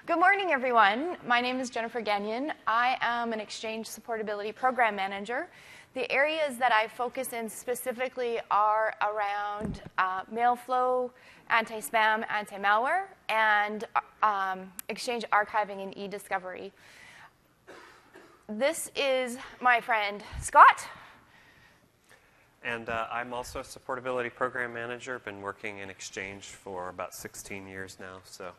Good morning, everyone. My name is Jennifer Gagnon. I am an Exchange Supportability Program Manager. The areas that I focus in specifically are around Mailflow, anti-spam, anti-malware, and Exchange archiving and e-discovery. This is my friend Scott. And I'm also a Supportability Program Manager. Been working in Exchange for about 16 years now, so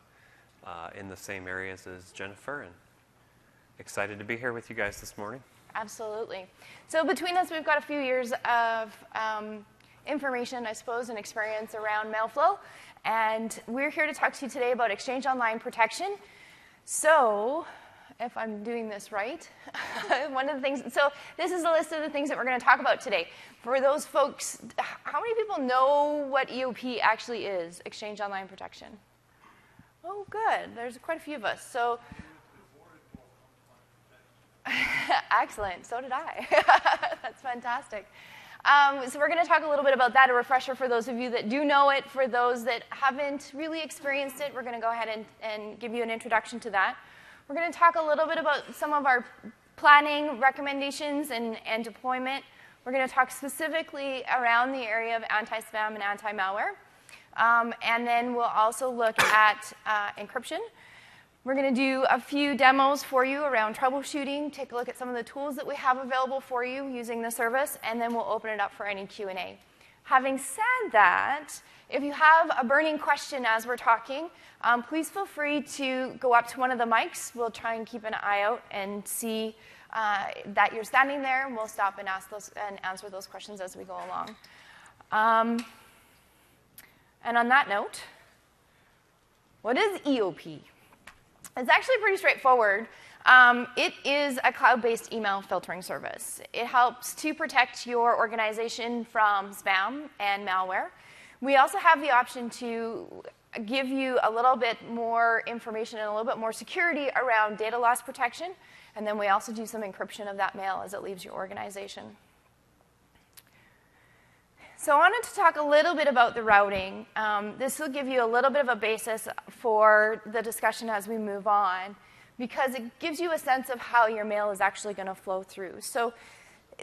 in the same areas as Jennifer, and excited to be here with you guys this morning. Absolutely. So between us, we've got a few years of information, I suppose, and experience around Mailflow, and we're here to talk to you today about Exchange Online protection. So, if I'm doing this right, one of the things, so this is a list of the things that we're going to talk about today. For those folks, how many people know what EOP actually is, Exchange Online Protection? Oh, good. There's quite a few of us. So, excellent. So did I. That's fantastic. So we're going to talk a little bit about that, a refresher for those of you that do know it. For those that haven't really experienced it, we're going to go ahead and give you an introduction to that. We're going to talk a little bit about some of our planning recommendations and deployment. We're going to talk specifically around the area of anti-spam and anti-malware. And then we'll also look at encryption. We're going to do a few demos for you around troubleshooting, take a look at some of the tools that we have available for you using the service, and then we'll open it up for any Q&A. Having said that, if you have a burning question as we're talking, please feel free to go up to one of the mics. We'll try and keep an eye out and see that you're standing there, and we'll stop and answer those questions as we go along. And on that note, what is EOP? It's actually pretty straightforward. It is a cloud-based email filtering service. It helps to protect your organization from spam and malware. We also have the option to give you a little bit more information and a little bit more security around data loss protection. And then we also do some encryption of that mail as it leaves your organization. So I wanted to talk a little bit about the routing. This will give you a little bit of a basis for the discussion as we move on, because it gives you a sense of how your mail is actually going to flow through. So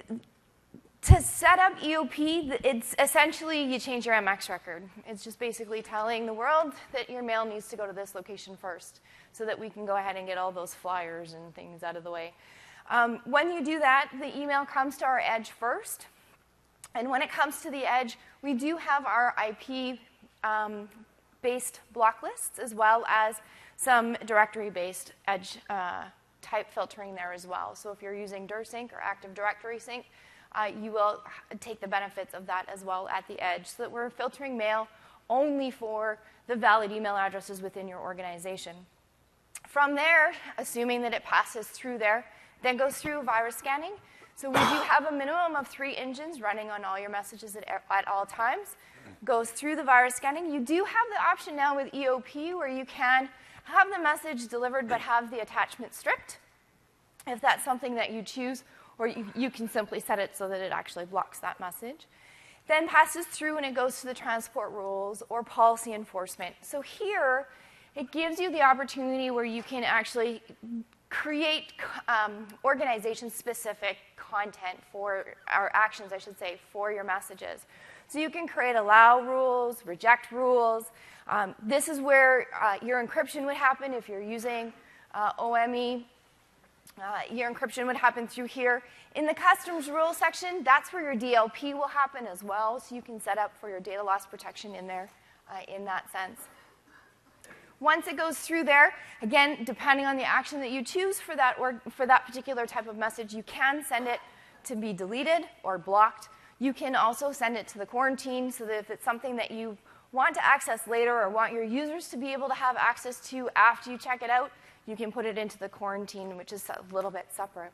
to set up EOP, it's essentially you change your MX record. It's just basically telling the world that your mail needs to go to this location first so that we can go ahead and get all those flyers and things out of the way. When you do that, the email comes to our edge first. And when it comes to the edge, we do have our IP-based block lists as well as some directory-based edge type filtering there as well. So if you're using dir sync or Active Directory sync, you will take the benefits of that as well at the edge, so that we're filtering mail only for the valid email addresses within your organization. From there, assuming that it passes through there, then goes through virus scanning. So we do have a minimum of 3 engines running on all your messages at all times. Goes through the virus scanning. You do have the option now with EOP where you can have the message delivered but have the attachment stripped, if that's something that you choose, or you can simply set it so that it actually blocks that message. Then passes through and it goes to the transport rules or policy enforcement. So here, it gives you the opportunity where you can actually create organization-specific content for, or actions, I should say, for your messages. So you can create allow rules, reject rules. This is where your encryption would happen if you're using OME. Your encryption would happen through here. In the customs rules section, that's where your DLP will happen as well. So you can set up for your data loss protection in there in that sense. Once it goes through there, again, depending on the action that you choose for that particular type of message, you can send it to be deleted or blocked. You can also send it to the quarantine so that if it's something that you want to access later or want your users to be able to have access to after you check it out, you can put it into the quarantine, which is a little bit separate.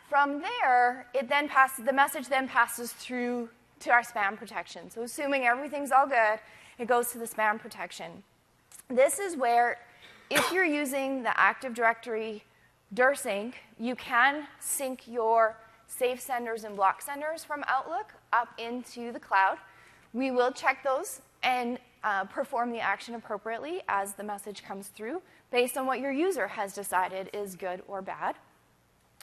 From there, the message then passes through to our spam protection. So assuming everything's all good, it goes to the spam protection. This is where, if you're using the Active Directory dir sync, you can sync your safe senders and block senders from Outlook up into the cloud. We will check those, and perform the action appropriately as the message comes through based on what your user has decided is good or bad.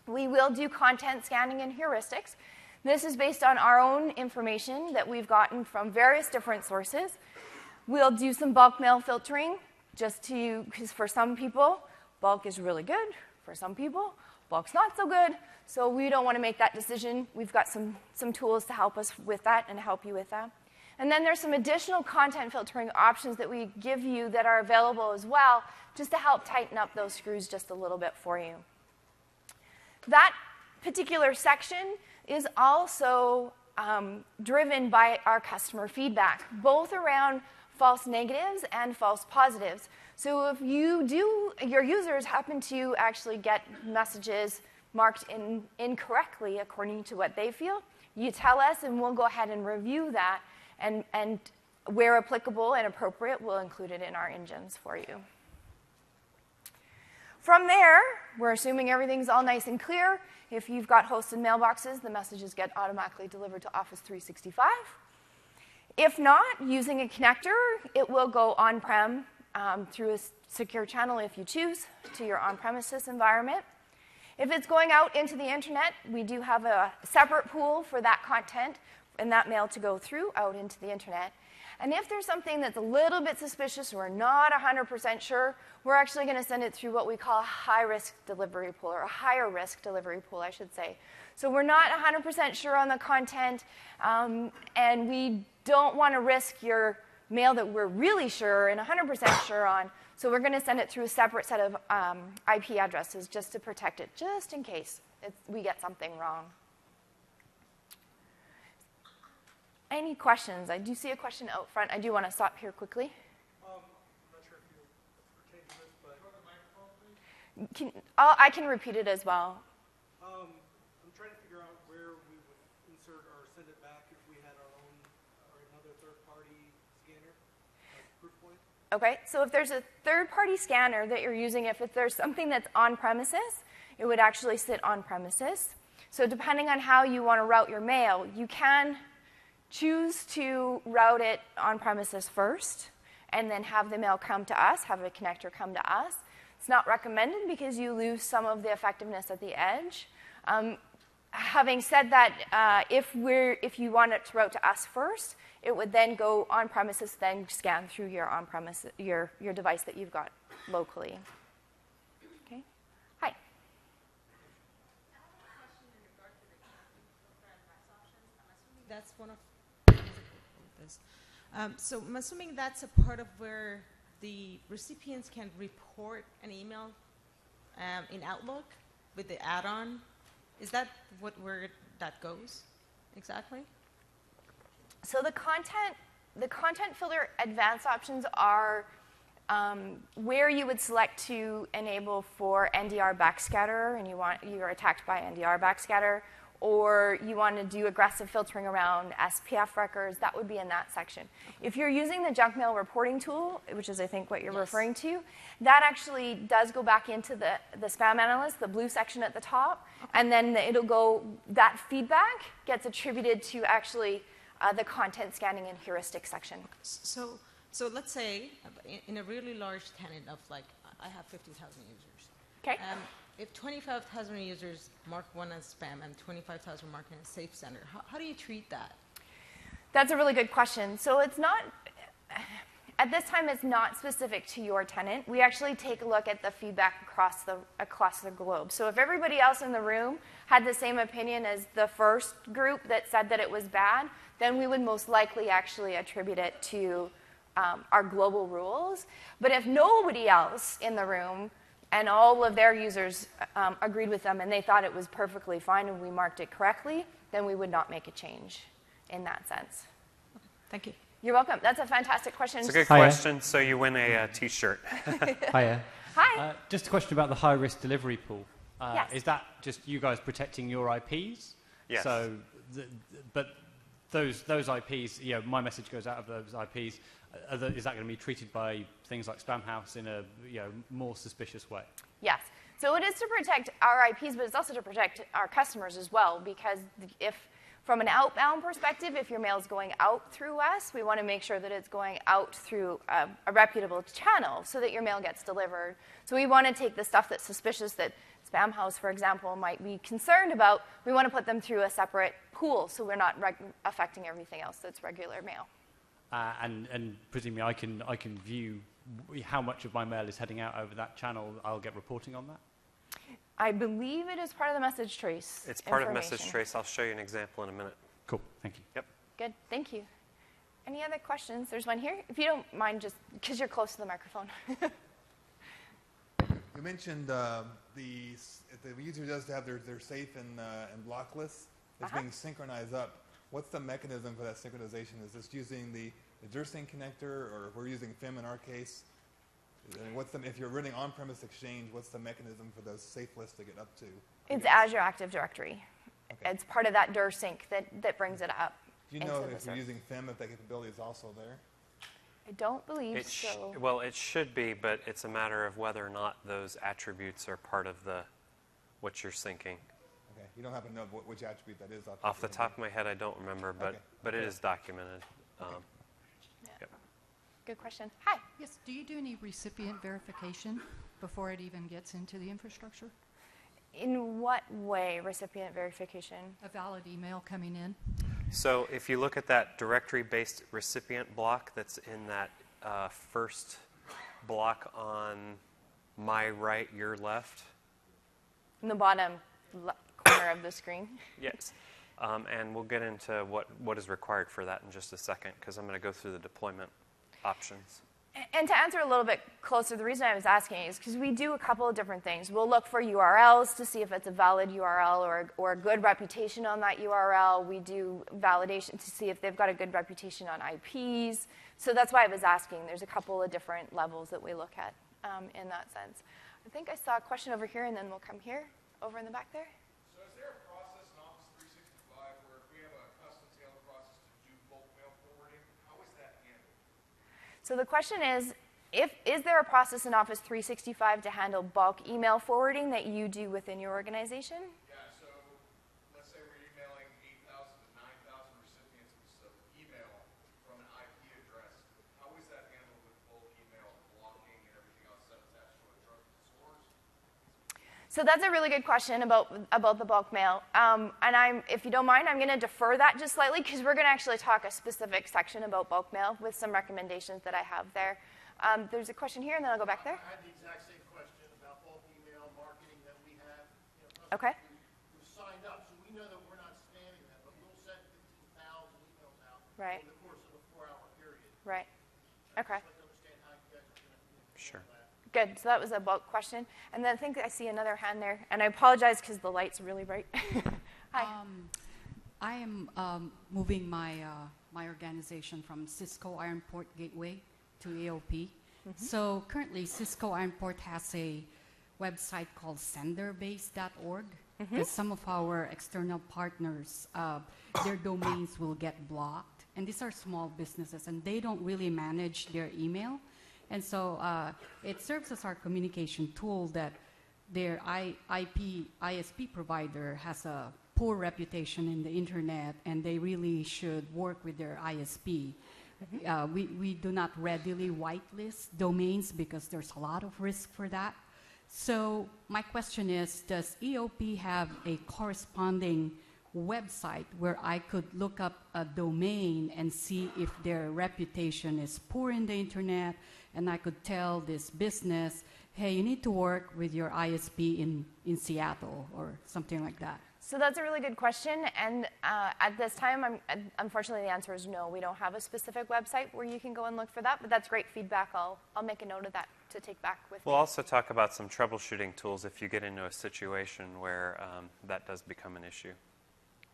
We will do content scanning and heuristics. This is based on our own information that we've gotten from various different sources. We'll do some bulk mail filtering, because for some people, bulk is really good. For some people, bulk's not so good. So we don't want to make that decision. We've got some tools to help us with that and help you with that. And then there's some additional content filtering options that we give you that are available as well, just to help tighten up those screws just a little bit for you. That particular section is also driven by our customer feedback, both around false negatives and false positives. So if your users happen to actually get messages marked incorrectly according to what they feel, you tell us and we'll go ahead and review that, and where applicable and appropriate, we'll include it in our engines for you. From there, we're assuming everything's all nice and clear. If you've got hosted mailboxes, the messages get automatically delivered to Office 365. If not, using a connector, it will go on-prem through a secure channel if you choose to your on-premises environment. If it's going out into the internet, we do have a separate pool for that content and that mail to go through out into the internet. And if there's something that's a little bit suspicious, we're not 100% sure, we're actually going to send it through what we call a high-risk delivery pool, or a higher-risk delivery pool, I should say. So we're not 100% sure on the content, and we don't want to risk your mail that we're really sure and 100% sure on. So we're going to send it through a separate set of IP addresses just to protect it, just in case we get something wrong. Any questions? I do see a question out front. I do want to stop here quickly. I'm not sure if you pertain to this, but... Can you the microphone, please? I can repeat it as well. I'm trying to figure out where we would insert or send it back if we had our own or another third-party scanner as a proof point. Okay, so if there's a third-party scanner that you're using, if there's something that's on-premises, it would actually sit on-premises. So depending on how you want to route your mail, you can choose to route it on-premises first and then have the mail come to us, have a connector come to us. It's not recommended because you lose some of the effectiveness at the edge. Having said that, if you want it to route to us first, it would then go on-premises, then scan through your on-premises, your device that you've got locally. Okay? Hi. That's one of this. So I'm assuming that's a part of where the recipients can report an email in Outlook with the add-on. Is that where that goes exactly? So the content filter advanced options are where you would select to enable for NDR backscatter, and you're attacked by NDR backscatter, or you want to do aggressive filtering around SPF records. That would be in that section. If you're using the junk mail reporting tool, which is I think what you're referring to, that actually does go back into the spam analyst, the blue section at the top, and then that feedback gets attributed to actually the content scanning and heuristic section. So let's say in a really large tenant of I have 50,000 users. Okay. If 25,000 users mark one as spam and 25,000 mark in a safe center, how do you treat that? That's a really good question. So it's not, at this time, it's not specific to your tenant. We actually take a look at the feedback across the globe. So if everybody else in the room had the same opinion as the first group that said that it was bad, then we would most likely actually attribute it to our global rules. But if nobody else in the room and all of their users agreed with them and they thought it was perfectly fine and we marked it correctly, then we would not make a change in that sense. Okay. Thank you. You're welcome. That's a fantastic question. It's a good question. So you win a T-shirt. Hiya. Hi. Just a question about the high-risk delivery pool. Yes. Is that just you guys protecting your IPs? Yes. So, but those IPs, my message goes out of those IPs. Is that going to be treated by things like Spamhaus in a more suspicious way? Yes. So it is to protect our IPs, but it's also to protect our customers as well, because if From an outbound perspective, if your mail is going out through us, we want to make sure that it's going out through a reputable channel so that your mail gets delivered. So we want to take the stuff that's suspicious that Spam House, for example, might be concerned about. We want to put them through a separate pool so we're not affecting everything else that's regular mail. And presumably I can view how much of my mail is heading out over that channel. I'll get reporting on that? I believe it is part of the message trace. It's part of message trace. I'll show you an example in a minute. Cool, thank you. Yep. Good, thank you. Any other questions? There's one here. If you don't mind, just because you're close to the microphone. You mentioned if the user does have their safe and block lists, it's being synchronized up. What's the mechanism for that synchronization? Is this using the DirSync connector, or we're using FIM in our case? And if you're running on-premise Exchange, what's the mechanism for those safe lists to get up to? It's Azure Active Directory. Okay. It's part of that DirSync that brings it up. Do you know if you're using FIM, if that capability is also there? I don't believe so. Well, it should be, but it's a matter of whether or not those attributes are part of what you're syncing. Okay. You don't happen to know which attribute that is off the top of my head, I don't remember, but it is documented. Yep. Good question. Hi. Yes. Do you do any recipient verification before it even gets into the infrastructure? In what way, recipient verification? A valid email coming in? So if you look at that directory-based recipient block that's in that first block on my right, your left. In the bottom corner of the screen. Yes. And we'll get into what is required for that in just a second, because I'm going to go through the deployment options. And to answer a little bit closer, the reason I was asking is because we do a couple of different things. We'll look for URLs to see if it's a valid URL or a good reputation on that URL. We do validation to see if they've got a good reputation on IPs. So that's why I was asking. There's a couple of different levels that we look at in that sense. I think I saw a question over here, and then we'll come here, over in the back there. So is there a process in Office 365 where if we have a custom tailored process to do bulk mail forwarding, how is that handled? So the question is there a process in Office 365 to handle bulk email forwarding that you do within your organization? Yeah, so let's say we're emailing 8,000 to 9,000 recipients of email from an IP address. How is that handled with bulk email blocking and everything else that's attached to a source? So that's a really good question about the bulk mail. And if you don't mind, I'm going to defer that just slightly because we're going to actually talk a specific section about bulk mail with some recommendations that I have there. There's a question here, and then I'll go back there. I had the exact same question about bulk email marketing that we have. Okay. We've signed up, so we know that we're not spamming them, but we'll send 15,000 emails out Right. over the course of a 4-hour period. Right. Okay. I'd like to understand how you guys are going to Sure. that. Good. So that was a bulk question. And then I think I see another hand there. And I apologize because the light's really bright. Hi. I am moving my organization from Cisco Ironport Gateway to AOP. So currently, Cisco Ironport has a website called senderbase.org. Because some of our external partners, their domains will get blocked. And these are small businesses, and they don't really manage their email. And so it serves as our communication tool that their ISP provider has a poor reputation in the internet, and they really should work with their ISP. We do not readily whitelist domains because there's a lot of risk for that. So my question is, does EOP have a corresponding website where I could look up a domain and see if their reputation is poor in the internet, and I could tell this business, hey, you need to work with your ISP in Seattle or something like that? So that's a really good question. And at this time, unfortunately, the answer is no. We don't have a specific website where you can go and look for that. But that's great feedback. I'll make a note of that to take back with me. We'll also talk about some troubleshooting tools if you get into a situation where that does become an issue.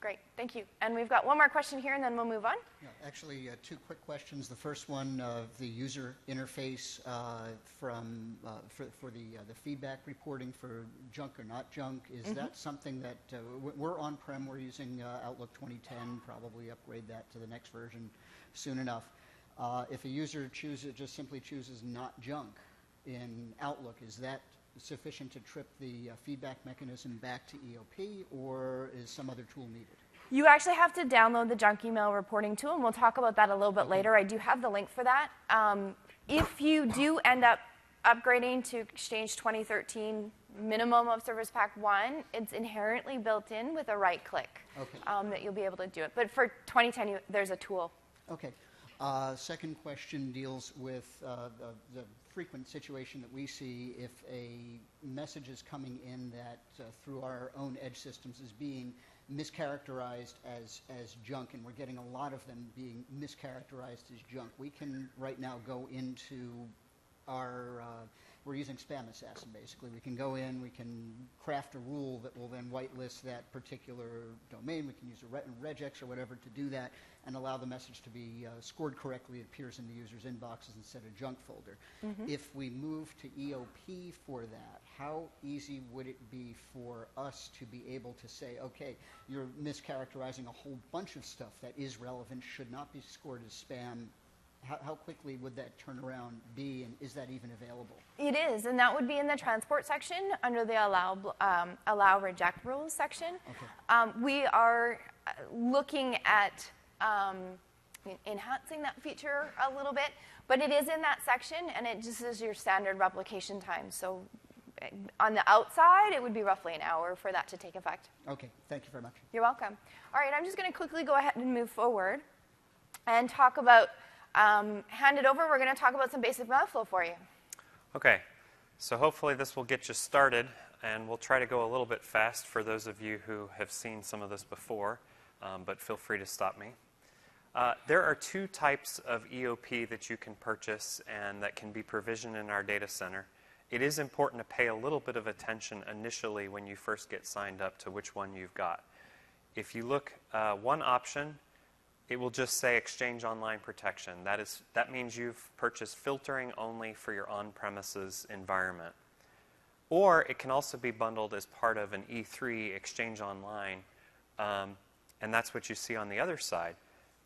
Great. Thank you. And we've got one more question here, and then we'll move on. Yeah, actually, two quick questions. The first one, the user interface for the feedback reporting for junk or not junk. Is that something that we're on-prem? We're using Outlook 2010. Probably upgrade that to the next version soon enough. If a user just simply chooses not junk in Outlook, is that sufficient to trip the feedback mechanism back to EOP, or is some other tool needed? You actually have to download the junk email reporting tool, and we'll talk about that a little bit later. I do have the link for that. If you do end up upgrading to Exchange 2013 minimum of Service Pack 1, it's inherently built in with a right click that you'll be able to do it. But for 2010, there's a tool. Okay. Second question deals with the frequent situation that we see if a message is coming in that through our own edge systems is being mischaracterized as junk, and we're getting a lot of them being mischaracterized as junk. We can right now go into our, we're using spam assassin basically. We can go in, we can craft a rule that will then whitelist that particular domain. We can use a regex or whatever to do that and allow the message to be scored correctly. It appears in the user's inboxes instead of junk folder. If we move to EOP for that, how easy would it be for us to be able to say, okay, you're mischaracterizing a whole bunch of stuff that is relevant, should not be scored as spam? How quickly would that turnaround be, and is that even available? It is, and that would be in the transport section under the allow reject rules section. We are looking at enhancing that feature a little bit, but it is in that section, and it just is your standard replication time. So on the outside, it would be roughly an hour for that to take effect. Okay, thank you very much. You're welcome. All right, I'm just going to quickly go ahead and move forward and talk about hand it over. We're going to talk about some basic Mailflow for you. Okay, so hopefully this will get you started, and we'll try to go a little bit fast for those of you who have seen some of this before, but feel free to stop me. There are two types of EOP that you can purchase and that can be provisioned in our data center. It is important to pay a little bit of attention initially when you first get signed up to which one you've got. If you look, one option, it will just say Exchange Online Protection. That means you've purchased filtering only for your on-premises environment. Or it can also be bundled as part of an E3 Exchange Online, and that's what you see on the other side.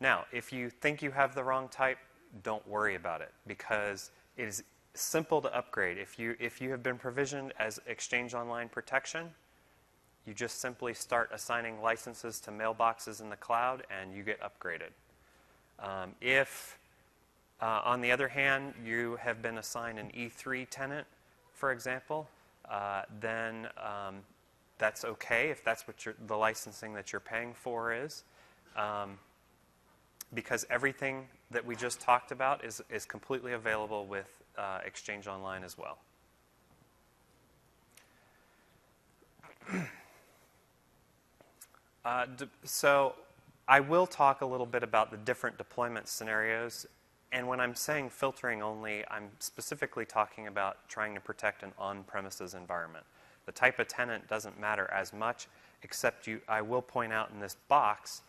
Now, if you think you have the wrong type, don't worry about it, because it is simple to upgrade. If you have been provisioned as Exchange Online Protection, you just simply start assigning licenses to mailboxes in the cloud, and you get upgraded. If, on the other hand, you have been assigned an E3 tenant, for example, then that's okay if that's what the licensing that you're paying for is, because everything that we just talked about is completely available with Exchange Online as well. So I will talk a little bit about the different deployment scenarios. And when I'm saying filtering only, I'm specifically talking about trying to protect an on-premises environment. The type of tenant doesn't matter as much, except I will point out in this box,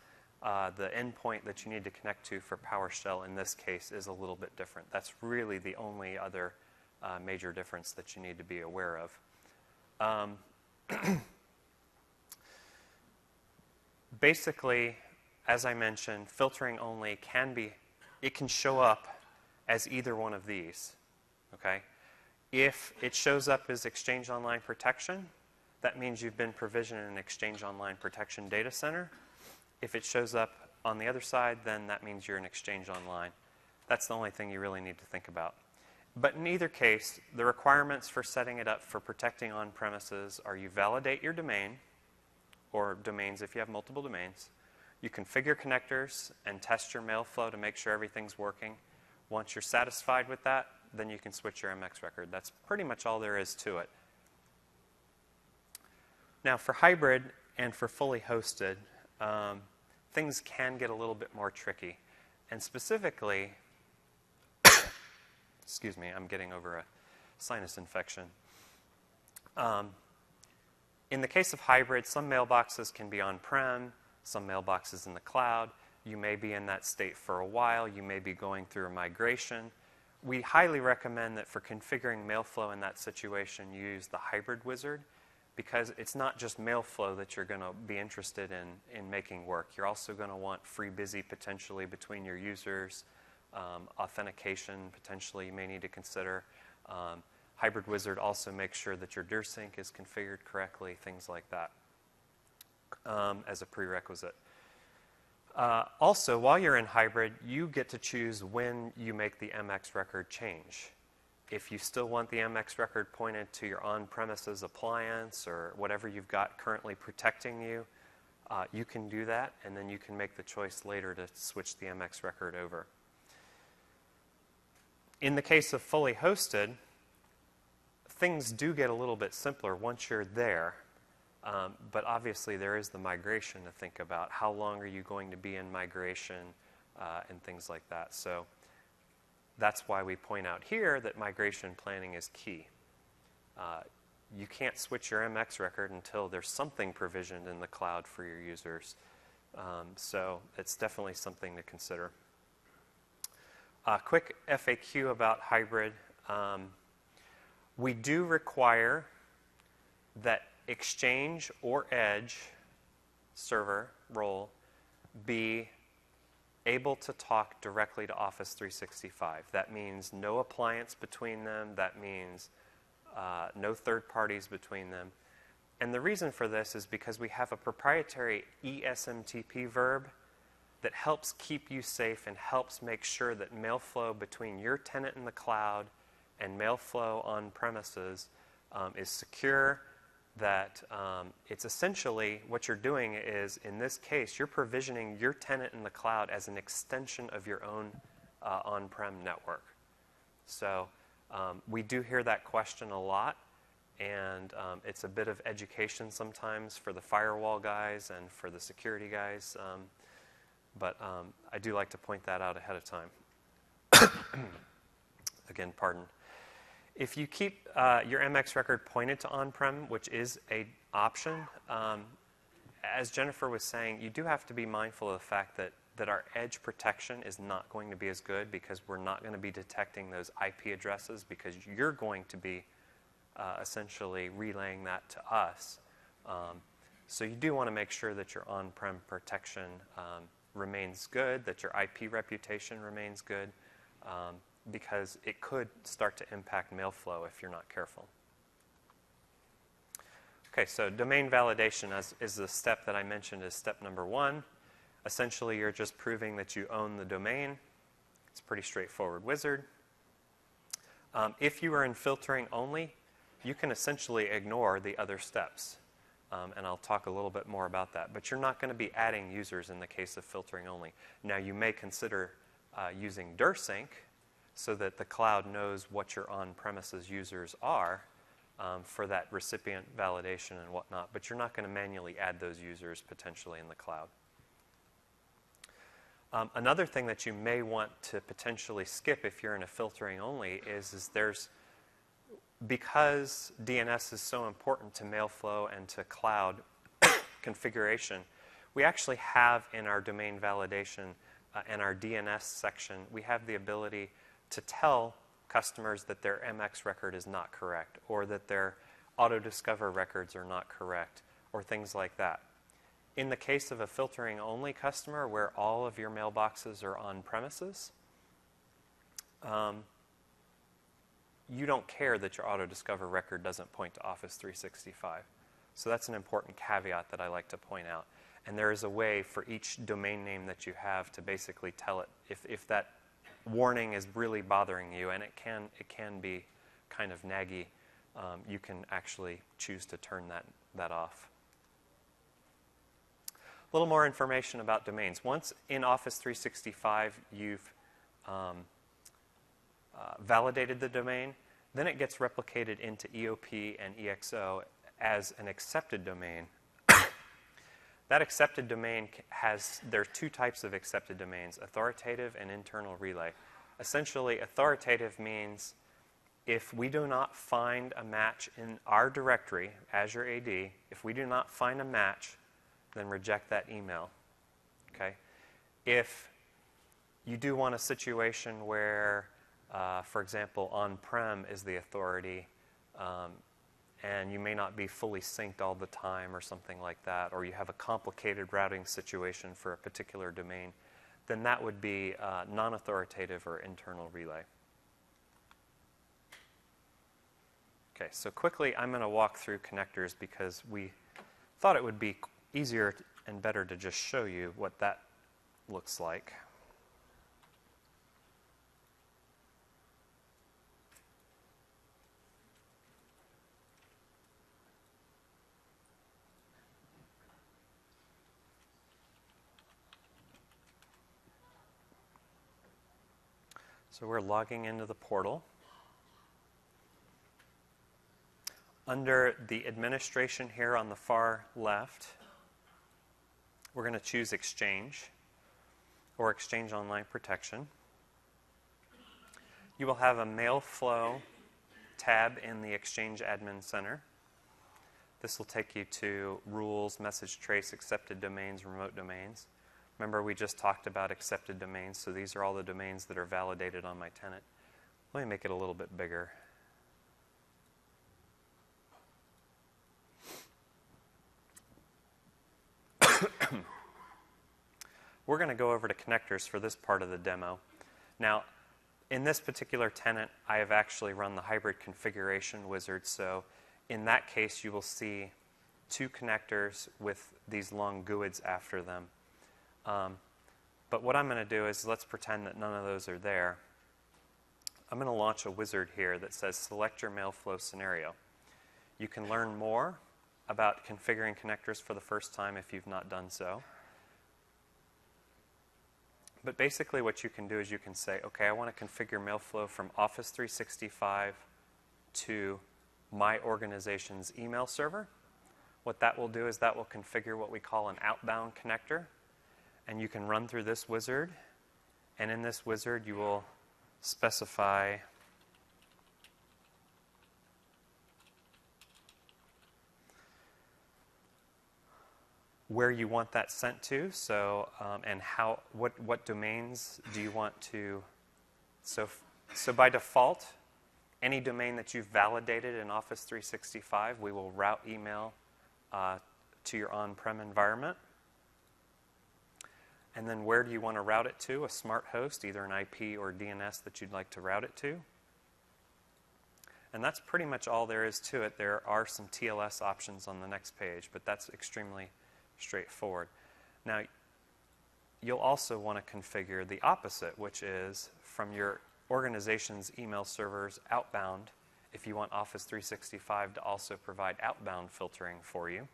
the endpoint that you need to connect to for PowerShell in this case is a little bit different. That's really the only other major difference that you need to be aware of. Basically, as I mentioned, filtering only it can show up as either one of these, okay? If it shows up as Exchange Online Protection, that means you've been provisioned in an Exchange Online Protection data center. If it shows up on the other side, then that means you're in Exchange Online. That's the only thing you really need to think about. But in either case, the requirements for setting it up for protecting on-premises are you validate your domain, or domains if you have multiple domains. You configure connectors and test your Mailflow to make sure everything's working. Once you're satisfied with that, then you can switch your MX record. That's pretty much all there is to it. Now, for hybrid and for fully hosted, things can get a little bit more tricky. And specifically, excuse me, I'm getting over a sinus infection. In the case of hybrid, some mailboxes can be on-prem, some mailboxes in the cloud. You may be in that state for a while. You may be going through a migration. We highly recommend that for configuring Mailflow in that situation, you use the hybrid wizard, because it's not just Mailflow that you're going to be interested in making work. You're also going to want FreeBusy potentially between your users, authentication potentially you may need to consider. Hybrid Wizard also makes sure that your DIRSync is configured correctly, things like that, as a prerequisite. Also, while you're in hybrid, you get to choose when you make the MX record change. If you still want the MX record pointed to your on-premises appliance or whatever you've got currently protecting you, you can do that, and then you can make the choice later to switch the MX record over. In the case of fully hosted, things do get a little bit simpler once you're there, but obviously there is the migration to think about. How long are you going to be in migration and things like that. So that's why we point out here that migration planning is key. You can't switch your MX record until there's something provisioned in the cloud for your users. So it's definitely something to consider. Quick FAQ about hybrid. We do require that Exchange or Edge server role be able to talk directly to Office 365. That means no appliance between them. That means no third parties between them. And the reason for this is because we have a proprietary ESMTP verb that helps keep you safe and helps make sure that Mailflow between your tenant in the cloud and Mailflow on premises is secure, that it's essentially what you're doing is, in this case, you're provisioning your tenant in the cloud as an extension of your own on-prem network. So we do hear that question a lot, and it's a bit of education sometimes for the firewall guys and for the security guys, but I do like to point that out ahead of time. Again, pardon. If you keep your MX record pointed to on-prem, which is an option, as Jennifer was saying, you do have to be mindful of the fact that our edge protection is not going to be as good because we're not going to be detecting those IP addresses because you're going to be essentially relaying that to us. So you do want to make sure that your on-prem protection remains good, that your IP reputation remains good, because it could start to impact Mailflow if you're not careful. Okay, so domain validation is the step that I mentioned as step number 1. Essentially, you're just proving that you own the domain. It's a pretty straightforward wizard. If you are in filtering only, you can essentially ignore the other steps. And I'll talk a little bit more about that. But you're not going to be adding users in the case of filtering only. Now, you may consider using DirSync, so that the cloud knows what your on-premises users are for that recipient validation and whatnot, but you're not going to manually add those users potentially in the cloud. Another thing that you may want to potentially skip if you're in a filtering only is there's, because DNS is so important to Mailflow and to cloud configuration, we actually have in our domain validation and our DNS section, we have the ability to tell customers that their MX record is not correct, or that their auto-discover records are not correct, or things like that. In the case of a filtering only customer where all of your mailboxes are on premises, you don't care that your auto-discover record doesn't point to Office 365. So that's an important caveat that I like to point out. And there is a way for each domain name that you have to basically tell it if that warning is really bothering you, and it can be kind of naggy, you can actually choose to turn that off. A little more information about domains. Once in Office 365 you've validated the domain, then it gets replicated into EOP and EXO as an accepted domain. That accepted domain there are 2 types of accepted domains, authoritative and internal relay. Essentially, authoritative means if we do not find a match in our directory, Azure AD, if we do not find a match, then reject that email. Okay? If you do want a situation where, for example, on-prem is the authority, and you may not be fully synced all the time or something like that, or you have a complicated routing situation for a particular domain, then that would be non-authoritative or internal relay. Okay, so quickly I'm going to walk through connectors because we thought it would be easier and better to just show you what that looks like. So we're logging into the portal. Under the administration here on the far left, we're going to choose Exchange or Exchange Online Protection. You will have a Mailflow tab in the Exchange Admin Center. This will take you to rules, message trace, accepted domains, remote domains. Remember, we just talked about accepted domains, so these are all the domains that are validated on my tenant. Let me make it a little bit bigger. We're going to go over to connectors for this part of the demo. Now, in this particular tenant, I have actually run the hybrid configuration wizard, so in that case, you will see two connectors with these long GUIDs after them. But what I'm going to do is, let's pretend that none of those are there. I'm going to launch a wizard here that says select your Mailflow scenario. You can learn more about configuring connectors for the first time if you've not done so. But basically what you can do is you can say, okay, I want to configure Mailflow from Office 365 to my organization's email server. What that will do is that will configure what we call an outbound connector. And you can run through this wizard. And in this wizard, you will specify where you want that sent to, so and how what domains do you want to. So by default, any domain that you've validated in Office 365, we will route email to your on-prem environment. And then where do you want to route it to? A smart host, either an IP or DNS that you'd like to route it to. And that's pretty much all there is to it. There are some TLS options on the next page, but that's extremely straightforward. Now, you'll also want to configure the opposite, which is from your organization's email servers outbound, if you want Office 365 to also provide outbound filtering for you.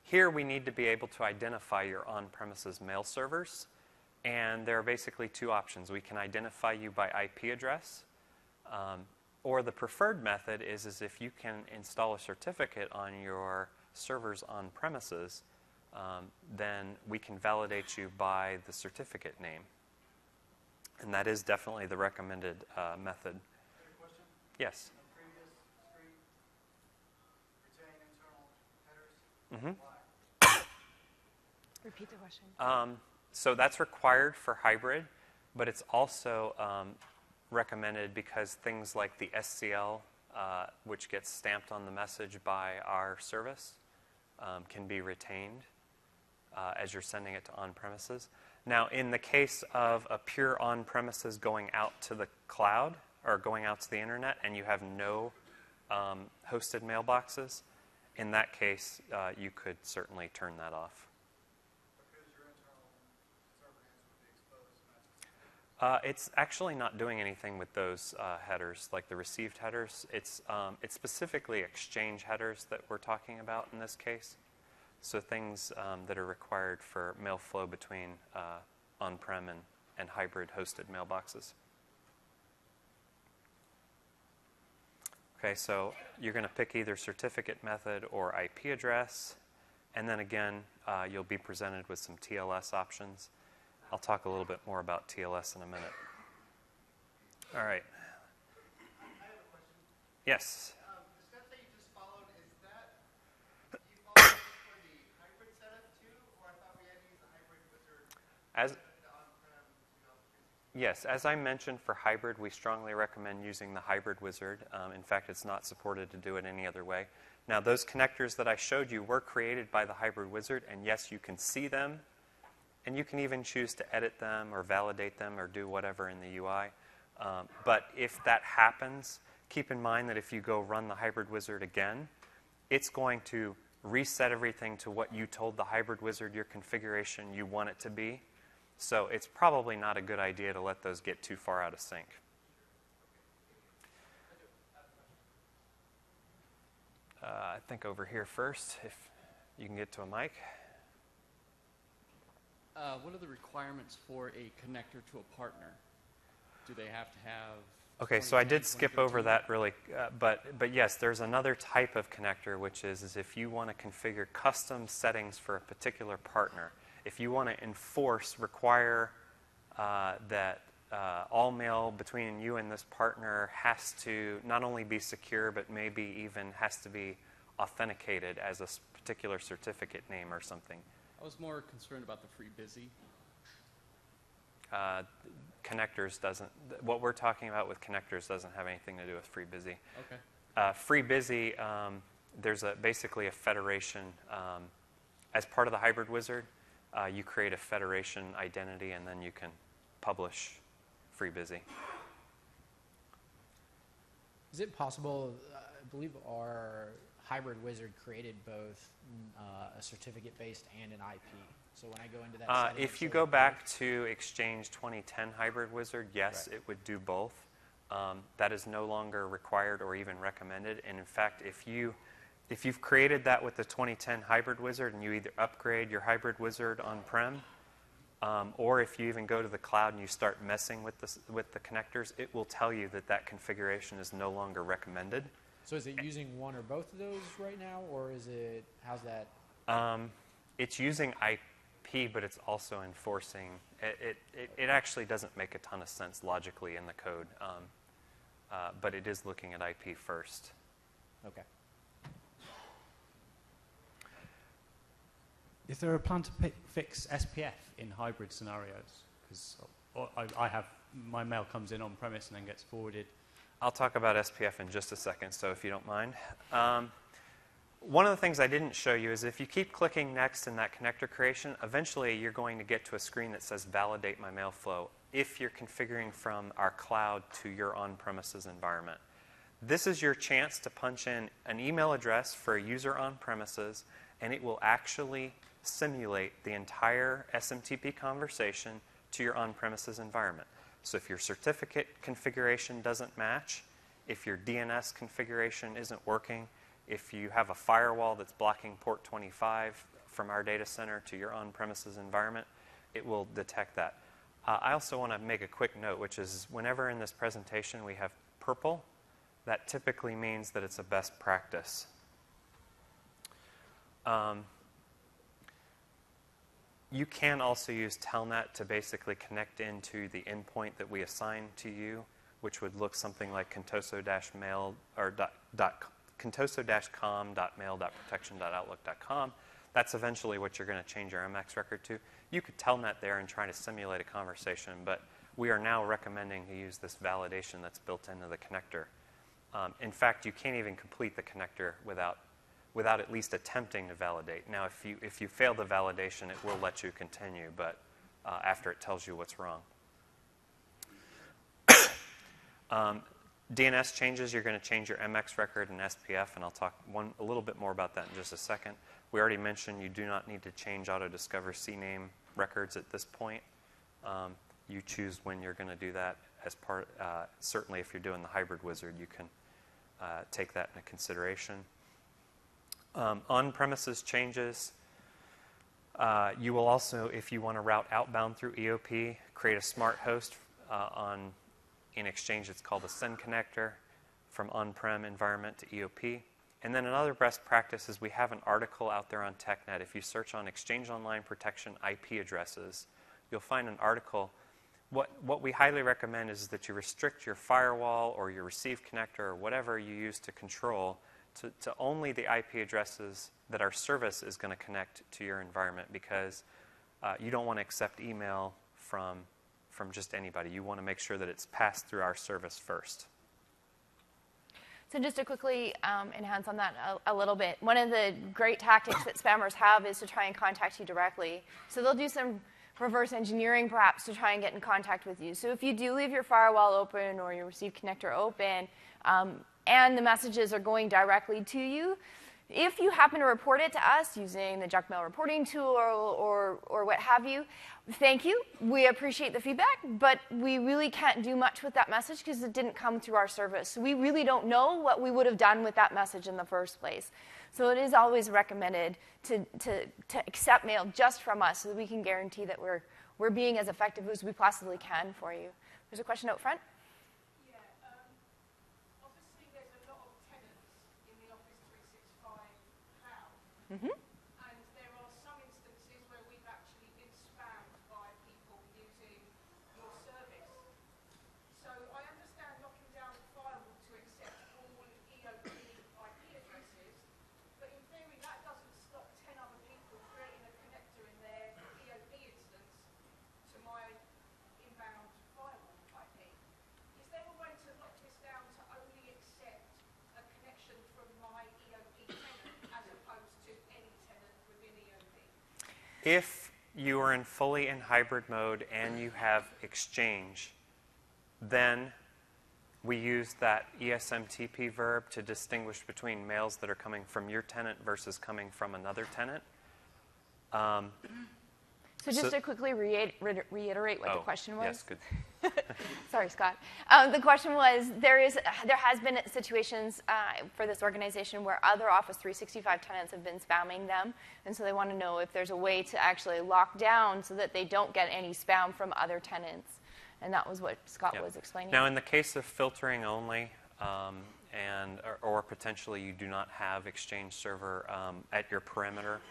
Here we need to be able to identify your on-premises mail servers, and there are basically two options. We can identify you by IP address, or the preferred method is if you can install a certificate on your servers on premises, then we can validate you by the certificate name. And that is definitely the recommended method. Question? Yes? On the previous screen, retain internal headers. Mm-hmm. Why? Repeat the question. So that's required for hybrid, but it's also recommended because things like the SCL, which gets stamped on the message by our service, can be retained as you're sending it to on-premises. Now, in the case of a pure on-premises going out to the cloud or going out to the internet and you have no hosted mailboxes, in that case, you could certainly turn that off. It's actually not doing anything with those headers, like the received headers. It's specifically Exchange headers that we're talking about in this case. So things that are required for mail flow between on-prem and hybrid hosted mailboxes. Okay, so you're going to pick either certificate method or IP address. And then again, you'll be presented with some TLS options. I'll talk a little bit more about TLS in a minute. All right. I have a question. Yes. The steps that you just followed, is that you followed for the hybrid setup too, or I thought we had to use the hybrid wizard As the on-prem, you know? Yes, as I mentioned, for hybrid, we strongly recommend using the hybrid wizard. In fact, it's not supported to do it any other way. Now, those connectors that I showed you were created by the hybrid wizard, and yes, you can see them, and you can even choose to edit them or validate them or do whatever in the UI. But if that happens, keep in mind that if you go run the hybrid wizard again, it's going to reset everything to what you told the hybrid wizard your configuration you want it to be. So it's probably not a good idea to let those get too far out of sync. I think over here first, if you can get to a mic. What are the requirements for a connector to a partner? Do they have to have... Okay, so I did skip over that really, but yes, there's another type of connector, which is if you want to configure custom settings for a particular partner. If you want to require that all mail between you and this partner has to not only be secure, but maybe even has to be authenticated as a particular certificate name or something. I was more concerned about the free busy. Connectors doesn't, what we're talking about with connectors doesn't have anything to do with FreeBusy. Okay. FreeBusy, there's basically a federation. As part of the hybrid wizard, you create a federation identity and then you can publish FreeBusy. Is it possible, I believe our hybrid wizard created both a certificate-based and an IP. So when I go into that setting, if you go back to Exchange 2010 hybrid wizard, yes, right, it would do both. That is no longer required or even recommended. And in fact, if you've created that with the 2010 hybrid wizard and you either upgrade your hybrid wizard on-prem, or if you even go to the cloud and you start messing with the connectors, it will tell you that that configuration is no longer recommended. So is it using one or both of those right now, or is it, how's that? It's using IP, but it's also enforcing. It actually doesn't make a ton of sense logically in the code, but it is looking at IP first. Okay. Is there a plan to fix SPF in hybrid scenarios? Because I have, my mail comes in on premise and then gets forwarded. I'll talk about SPF in just a second, so if you don't mind. One of the things I didn't show you is if you keep clicking next in that connector creation, eventually you're going to get to a screen that says validate my mail flow if you're configuring from our cloud to your on-premises environment. This is your chance to punch in an email address for a user on-premises, and it will actually simulate the entire SMTP conversation to your on-premises environment. So if your certificate configuration doesn't match, if your DNS configuration isn't working, if you have a firewall that's blocking port 25 from our data center to your on-premises environment, it will detect that. I also want to make a quick note, which is whenever in this presentation we have purple, that typically means that it's a best practice. You can also use Telnet to basically connect into the endpoint that we assign to you, which would look something like contoso-mail or contoso-com.mail.protection.outlook.com. That's eventually what you're going to change your MX record to. You could Telnet there and try to simulate a conversation, but we are now recommending to use this validation that's built into the connector. In fact, you can't even complete the connector without at least attempting to validate. Now, if you fail the validation, it will let you continue, but after it tells you what's wrong. DNS changes, you're going to change your MX record and SPF, and I'll talk a little bit more about that in just a second. We already mentioned you do not need to change auto-discover CNAME records at this point. You choose when you're going to do that as part, certainly if you're doing the hybrid wizard, you can take that into consideration. On-premises changes, you will also, if you want to route outbound through EOP, create a smart host in Exchange. It's called a send connector from on-prem environment to EOP. And then another best practice is we have an article out there on TechNet. If you search on Exchange Online Protection IP addresses, you'll find an article. What we highly recommend is that you restrict your firewall or your receive connector or whatever you use to control to only the IP addresses that our service is going to connect to your environment, because you don't want to accept email from just anybody. You want to make sure that it's passed through our service first. So just to quickly enhance on that a little bit, one of the great tactics that spammers have is to try and contact you directly. So they'll do some reverse engineering perhaps to try and get in contact with you. So if you do leave your firewall open or your receive connector open and the messages are going directly to you, if you happen to report it to us using the junk mail reporting tool or what have you, thank you. We appreciate the feedback, but we really can't do much with that message because it didn't come through our service. So we really don't know what we would have done with that message in the first place. So it is always recommended to accept mail just from us so that we can guarantee that we're being as effective as we possibly can for you. There's a question out front. Mm-hmm. And there are some instances where we've actually been spammed by people using your service. So I understand locking down the firewall to accept all EOP IP addresses, but in theory that doesn't stop 10 other people creating a connector in their EOP instance to my inbound firewall IP. Is there a way to lock this down to only accept a connection from my EOP tenant as opposed to any tenant within EOP? If you are fully in hybrid mode and you have Exchange, then we use that ESMTP verb to distinguish between mails that are coming from your tenant versus coming from another tenant. So just to quickly reiterate what the question was. Yes, good. Sorry, Scott. The question was, there has been situations for this organization where other Office 365 tenants have been spamming them, and so they want to know if there's a way to actually lock down so that they don't get any spam from other tenants. And that was what Scott was explaining. Now, in the case of filtering only, or potentially you do not have Exchange Server at your perimeter,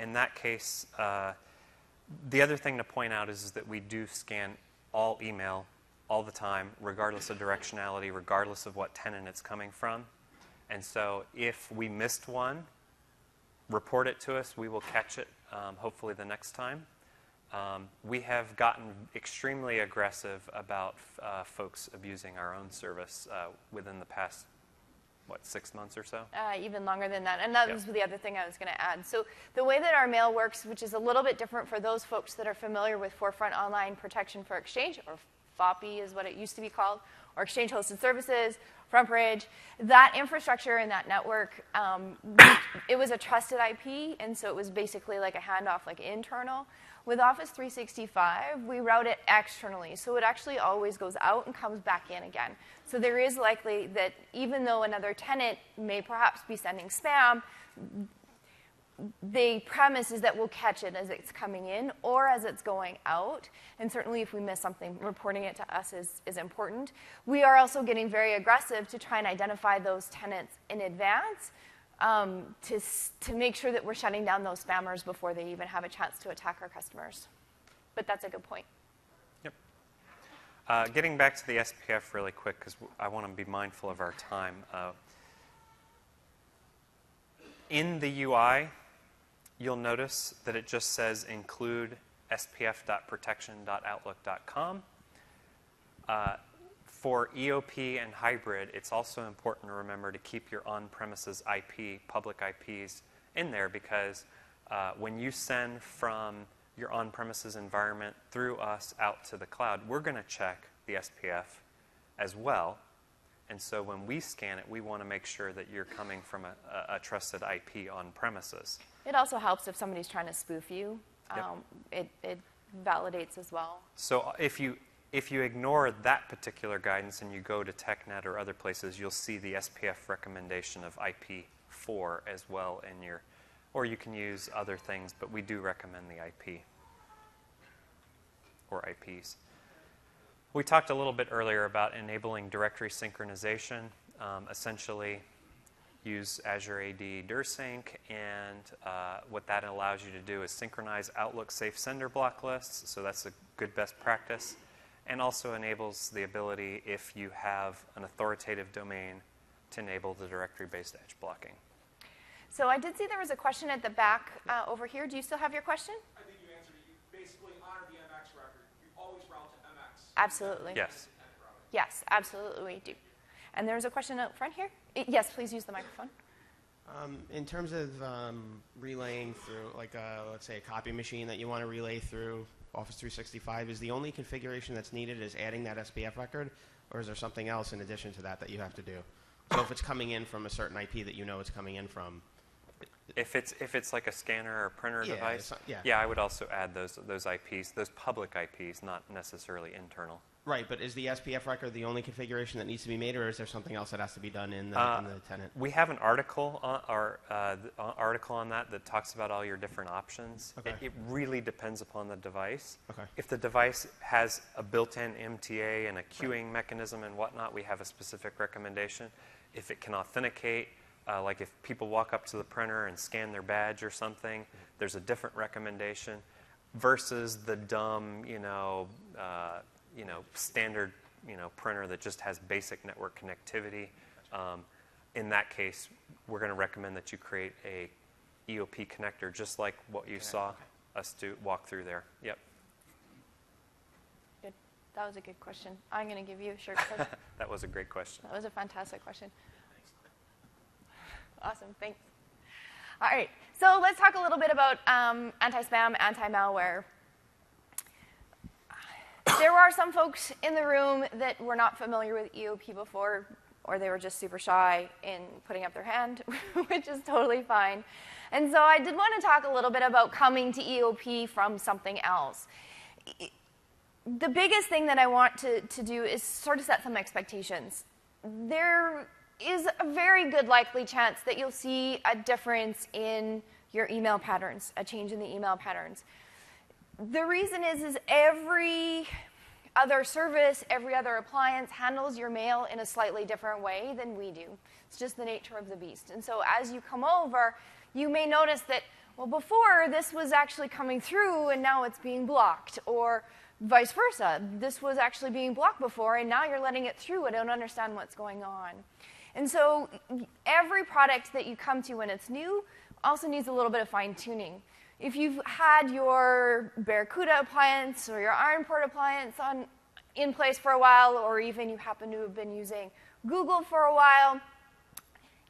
in that case, the other thing to point out is that we do scan all email all the time, regardless of directionality, regardless of what tenant it's coming from. And so if we missed one, report it to us. We will catch it, hopefully the next time. We have gotten extremely aggressive about folks abusing our own service within the past, 6 months or so? Even longer than that. And that was the other thing I was going to add. So the way that our mail works, which is a little bit different for those folks that are familiar with Forefront Online Protection for Exchange, or FOPI is what it used to be called, or Exchange Hosted Services, FrontBridge, that infrastructure and that network, it was a trusted IP, and so it was basically like a handoff, like internal. With Office 365, we route it externally, so it actually always goes out and comes back in again. So there is likely that even though another tenant may perhaps be sending spam, the premise is that we'll catch it as it's coming in or as it's going out. And certainly if we miss something, reporting it to us is important. We are also getting very aggressive to try and identify those tenants in advance to make sure that we're shutting down those spammers before they even have a chance to attack our customers. But that's a good point. Yep. Getting back to the SPF really quick, because I want to be mindful of our time. In the UI, you'll notice that it just says include spf.protection.outlook.com. For EOP and hybrid, it's also important to remember to keep your on-premises IP, public IPs, in there because when you send from your on-premises environment through us out to the cloud, we're going to check the SPF as well. And so when we scan it, we want to make sure that you're coming from a trusted IP on premises. It also helps if somebody's trying to spoof you. It validates as well. So if you ignore that particular guidance and you go to TechNet or other places, you'll see the SPF recommendation of IP4 as well in your, or you can use other things, but we do recommend the IP or IPs. We talked a little bit earlier about enabling directory synchronization. Essentially, use Azure AD DirSync, and what that allows you to do is synchronize Outlook safe sender block lists, so that's a good best practice, and also enables the ability, if you have an authoritative domain, to enable the directory-based edge blocking. So I did see there was a question at the back over here. Do you still have your question? I think you answered it. You basically honor the MX record. You always route to MX. Absolutely. Yes. Yes, absolutely we do. And there's a question out front here. Yes, please use the microphone. In terms of relaying through, like, let's say a copy machine that you want to relay through Office 365, is the only configuration that's needed is adding that SPF record, or is there something else in addition to that that you have to do? So if it's coming in from a certain IP that you know it's coming in from. If it's like a scanner or printer Yeah, device, I would also add those IPs, those public IPs, not necessarily internal. Right, but is the SPF record the only configuration that needs to be made, or is there something else that has to be done in the tenant? We have an article on that talks about all your different options. Okay. It really depends upon the device. Okay. If the device has a built-in MTA and a queuing mechanism and whatnot, we have a specific recommendation. If it can authenticate, like if people walk up to the printer and scan their badge or something, there's a different recommendation versus the dumb, standard, printer that just has basic network connectivity. In that case, we're going to recommend that you create a EOP connector, just like what you saw us walk through there. Yep. Good. That was a good question. I'm going to give you a short question. That was a great question. That was a fantastic question. Awesome. Thanks. All right. So let's talk a little bit about anti-spam, anti-malware. There are some folks in the room that were not familiar with EOP before, or they were just super shy in putting up their hand, which is totally fine. And so I did want to talk a little bit about coming to EOP from something else. The biggest thing that I want to do is sort of set some expectations. There is a very good likely chance that you'll see a difference in your email patterns, a change in the email patterns. The reason is every other service, every other appliance handles your mail in a slightly different way than we do. It's just the nature of the beast. And so as you come over, you may notice that, well, before this was actually coming through and now it's being blocked, or vice versa. This was actually being blocked before and now you're letting it through. I don't understand what's going on. And so every product that you come to when it's new also needs a little bit of fine-tuning. If you've had your Barracuda appliance or your Ironport appliance in place for a while, or even you happen to have been using Google for a while,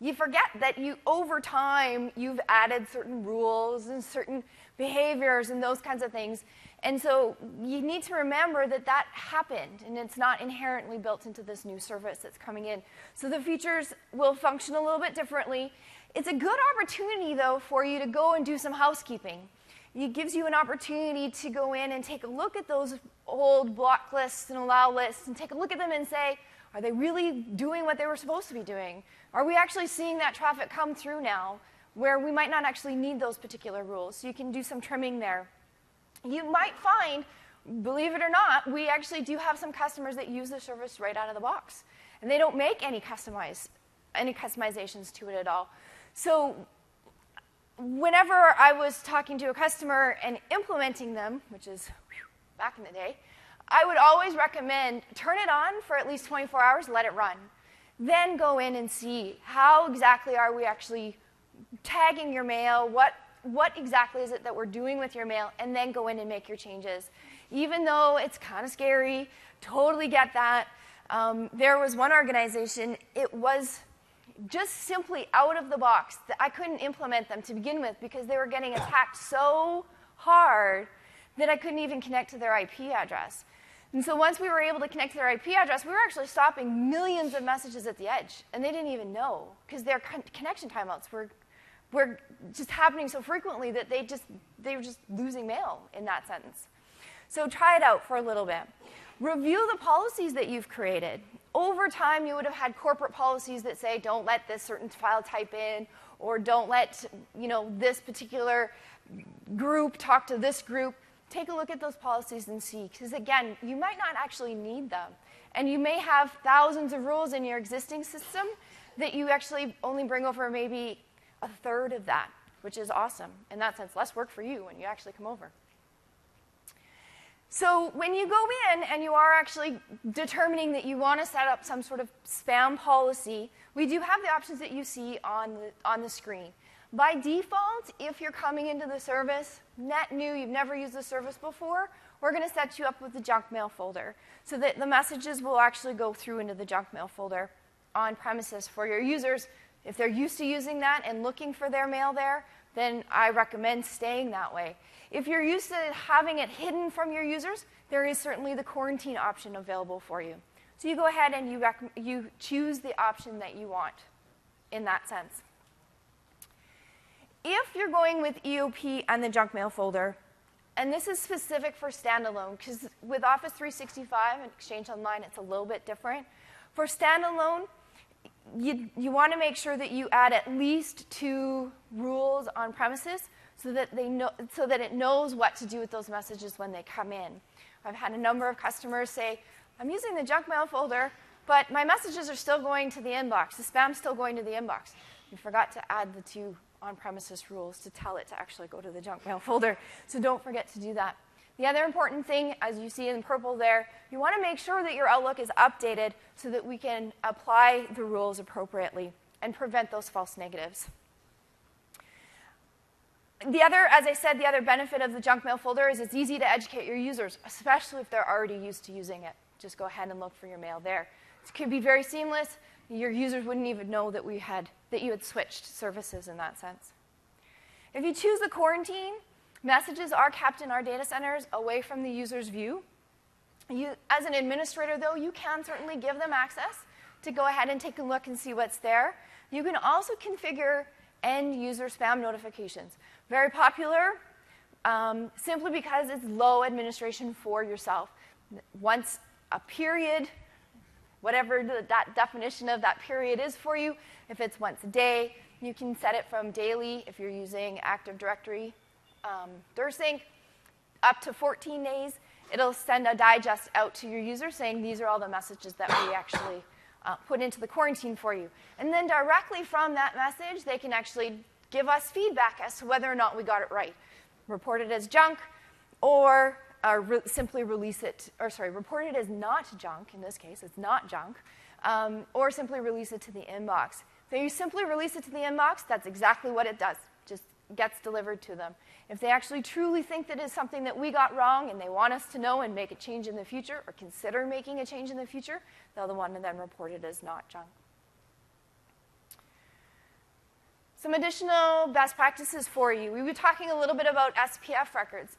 you forget that over time, you've added certain rules and certain behaviors and those kinds of things. And so you need to remember that that happened, and it's not inherently built into this new service that's coming in. So the features will function a little bit differently. It's a good opportunity, though, for you to go and do some housekeeping. It gives you an opportunity to go in and take a look at those old block lists and allow lists and take a look at them and say, are they really doing what they were supposed to be doing? Are we actually seeing that traffic come through now where we might not actually need those particular rules? So you can do some trimming there. You might find, believe it or not, we actually do have some customers that use the service right out of the box. And they don't make any customizations to it at all. So whenever I was talking to a customer and implementing them, which is back in the day, I would always recommend turn it on for at least 24 hours, let it run. Then go in and see how exactly are we actually tagging your mail, what exactly is it that we're doing with your mail, and then go in and make your changes. Even though it's kind of scary, totally get that. There was one organization, it was just simply out of the box that I couldn't implement them to begin with because they were getting attacked so hard that I couldn't even connect to their IP address. And so once we were able to connect to their IP address, we were actually stopping millions of messages at the edge, and they didn't even know because their connection timeouts were just happening so frequently that they were just losing mail in that sense. So try it out for a little bit. Review the policies that you've created. Over time, you would have had corporate policies that say, don't let this certain file type in, or don't let this particular group talk to this group. Take a look at those policies and see, because again, you might not actually need them. And you may have thousands of rules in your existing system that you actually only bring over maybe a third of that, which is awesome. In that sense, less work for you when you actually come over. So when you go in and you are actually determining that you want to set up some sort of spam policy, we do have the options that you see on the screen. By default, if you're coming into the service, net new, you've never used the service before, we're going to set you up with the junk mail folder so that the messages will actually go through into the junk mail folder on premises for your users. If they're used to using that and looking for their mail there, then I recommend staying that way. If you're used to having it hidden from your users, there is certainly the quarantine option available for you. So you go ahead and you choose the option that you want in that sense. If you're going with EOP and the junk mail folder, and this is specific for standalone, because with Office 365 and Exchange Online, it's a little bit different. For standalone, you want to make sure that you add at least 2 rules on premises so that it knows what to do with those messages when they come in. I've had a number of customers say, I'm using the junk mail folder, but my messages are still going to the inbox. The spam's still going to the inbox. You forgot to add the 2 on-premises rules to tell it to actually go to the junk mail folder, so don't forget to do that. The other important thing, as you see in purple there, you want to make sure that your Outlook is updated so that we can apply the rules appropriately and prevent those false negatives. As I said, the other benefit of the junk mail folder is it's easy to educate your users, especially if they're already used to using it. Just go ahead and look for your mail there. It could be very seamless. Your users wouldn't even know that you had switched services in that sense. If you choose the quarantine, messages are kept in our data centers away from the user's view. As an administrator, though, you can certainly give them access to go ahead and take a look and see what's there. You can also configure end-user spam notifications. Very popular, simply because it's low administration for yourself. Once a period, whatever that definition of that period is for you, if it's once a day, you can set it from daily if you're using Active Directory DirSync, up to 14 days. It'll send a digest out to your user saying these are all the messages that we actually put into the quarantine for you. And then directly from that message, they can actually give us feedback as to whether or not we got it right. Report it as junk, or simply release it, report it as not junk. In this case, it's not junk, or simply release it to the inbox. If you simply release it to the inbox, that's exactly what it does. Just gets delivered to them. If they actually truly think that it's something that we got wrong and they want us to know and make a change in the future or consider making a change in the future, they'll want to then report it as not junk. Some additional best practices for you. We were talking a little bit about SPF records.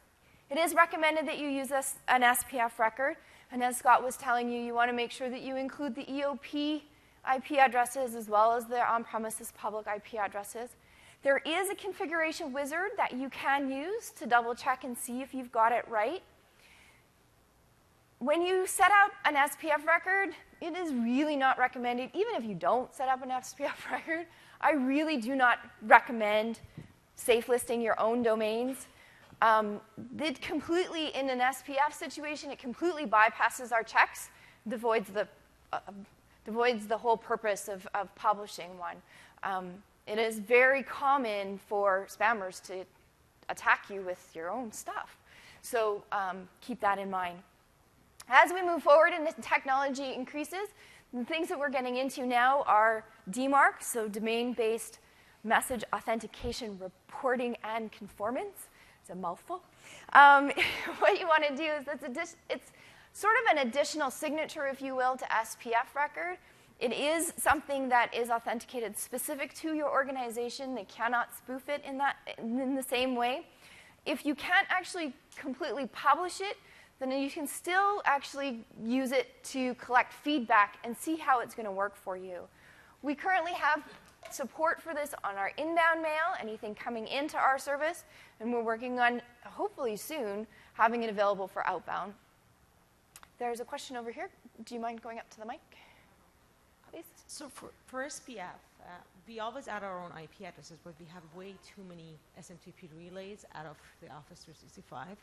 It is recommended that you use an SPF record, and as Scott was telling you, you want to make sure that you include the EOP IP addresses as well as the on-premises public IP addresses. There is a configuration wizard that you can use to double check and see if you've got it right. When you set up an SPF record, it is really not recommended, even if you don't set up an SPF record, I really do not recommend safe listing your own domains. It completely, in an SPF situation, it completely bypasses our checks, devoids the whole purpose of publishing one. It is very common for spammers to attack you with your own stuff. So keep that in mind. As we move forward and the technology increases, the things that we're getting into now are DMARC, so domain-based message authentication reporting and conformance. It's a mouthful. What you want to do is it's sort of an additional signature, if you will, to SPF record. It is something that is authenticated specific to your organization. They cannot spoof it in the same way. If you can't actually completely publish it, then you can still actually use it to collect feedback and see how it's going to work for you. We currently have support for this on our inbound mail, anything coming into our service, and we're working on, hopefully soon, having it available for outbound. There's a question over here. Do you mind going up to the mic, please? So for SPF, we always add our own IP addresses, but we have way too many SMTP relays out of the Office 365.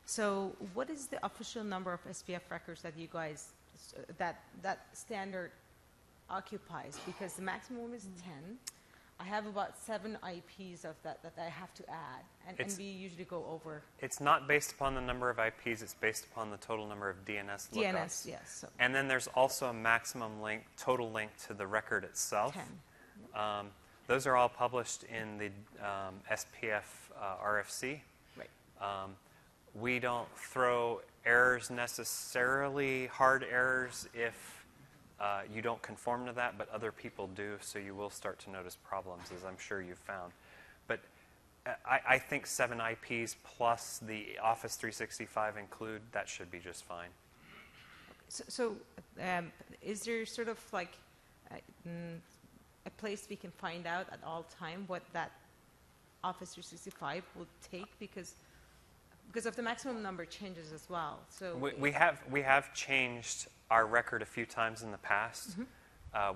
So what is the official number of SPF records that you guys, that standard occupies? Because the maximum is 10. I have about 7 IPs of that I have to add, and we usually go over. It's not based upon the number of IPs, it's based upon the total number of DNS lookups. DNS, yes. So and then there's also a maximum total link to the record itself. 10. Those are all published in the SPF RFC. Right. We don't throw errors necessarily, hard errors, if you don't conform to that, but other people do, so you will start to notice problems, as I'm sure you've found. But I think 7 IPs plus the Office 365 include, that should be just fine. So, is there sort of like a place we can find out at all time what that Office 365 will take, because of the maximum number changes as well? So we have changed our record a few times in the past.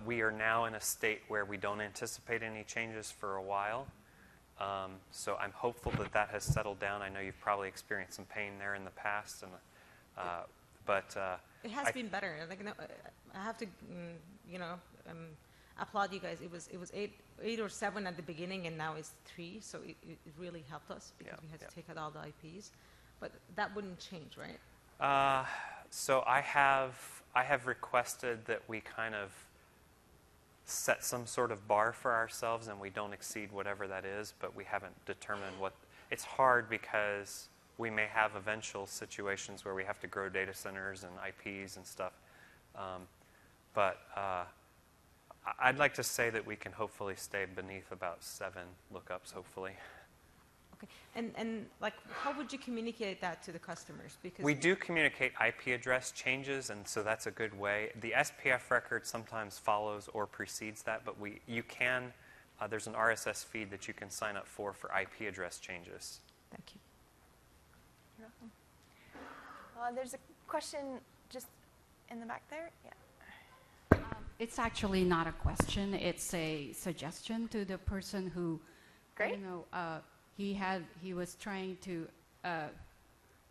We are now in a state where we don't anticipate any changes for a while. So I'm hopeful that that has settled down. I know you've probably experienced some pain there in the past, and but it has been better. Like, I have to, applaud you guys. It was eight or 7 at the beginning, and now it's 3. So it really helped us because we had to take out all the IPs. But that wouldn't change, right? So I have requested that we kind of set some sort of bar for ourselves, and we don't exceed whatever that is, but we haven't determined what. It's hard because we may have eventual situations where we have to grow data centers and IPs and stuff. But I'd like to say that we can hopefully stay beneath about 7 lookups, hopefully. Okay. And like, how would you communicate that to the customers? Because we do communicate IP address changes, and so that's a good way. The SPF record sometimes follows or precedes that, but you can, there's an RSS feed that you can sign up for IP address changes. Thank you. You're welcome. There's a question just in the back there. Yeah. It's actually not a question. It's a suggestion to the person who, Great. he was trying to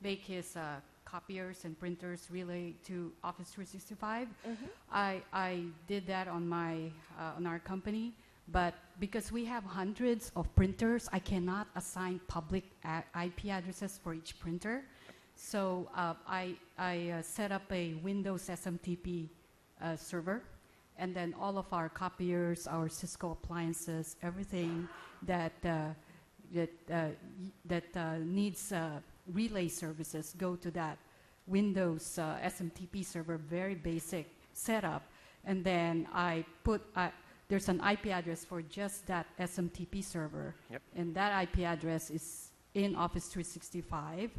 make his copiers and printers relay to Office 365. I did that on our company, but because we have hundreds of printers, I cannot assign public IP addresses for each printer. So I set up a Windows SMTP server, and then all of our copiers, our Cisco appliances, everything that needs relay services go to that Windows SMTP server, very basic setup. And then I put, there's an IP address for just that SMTP server. Yep. And that IP address is in Office 365.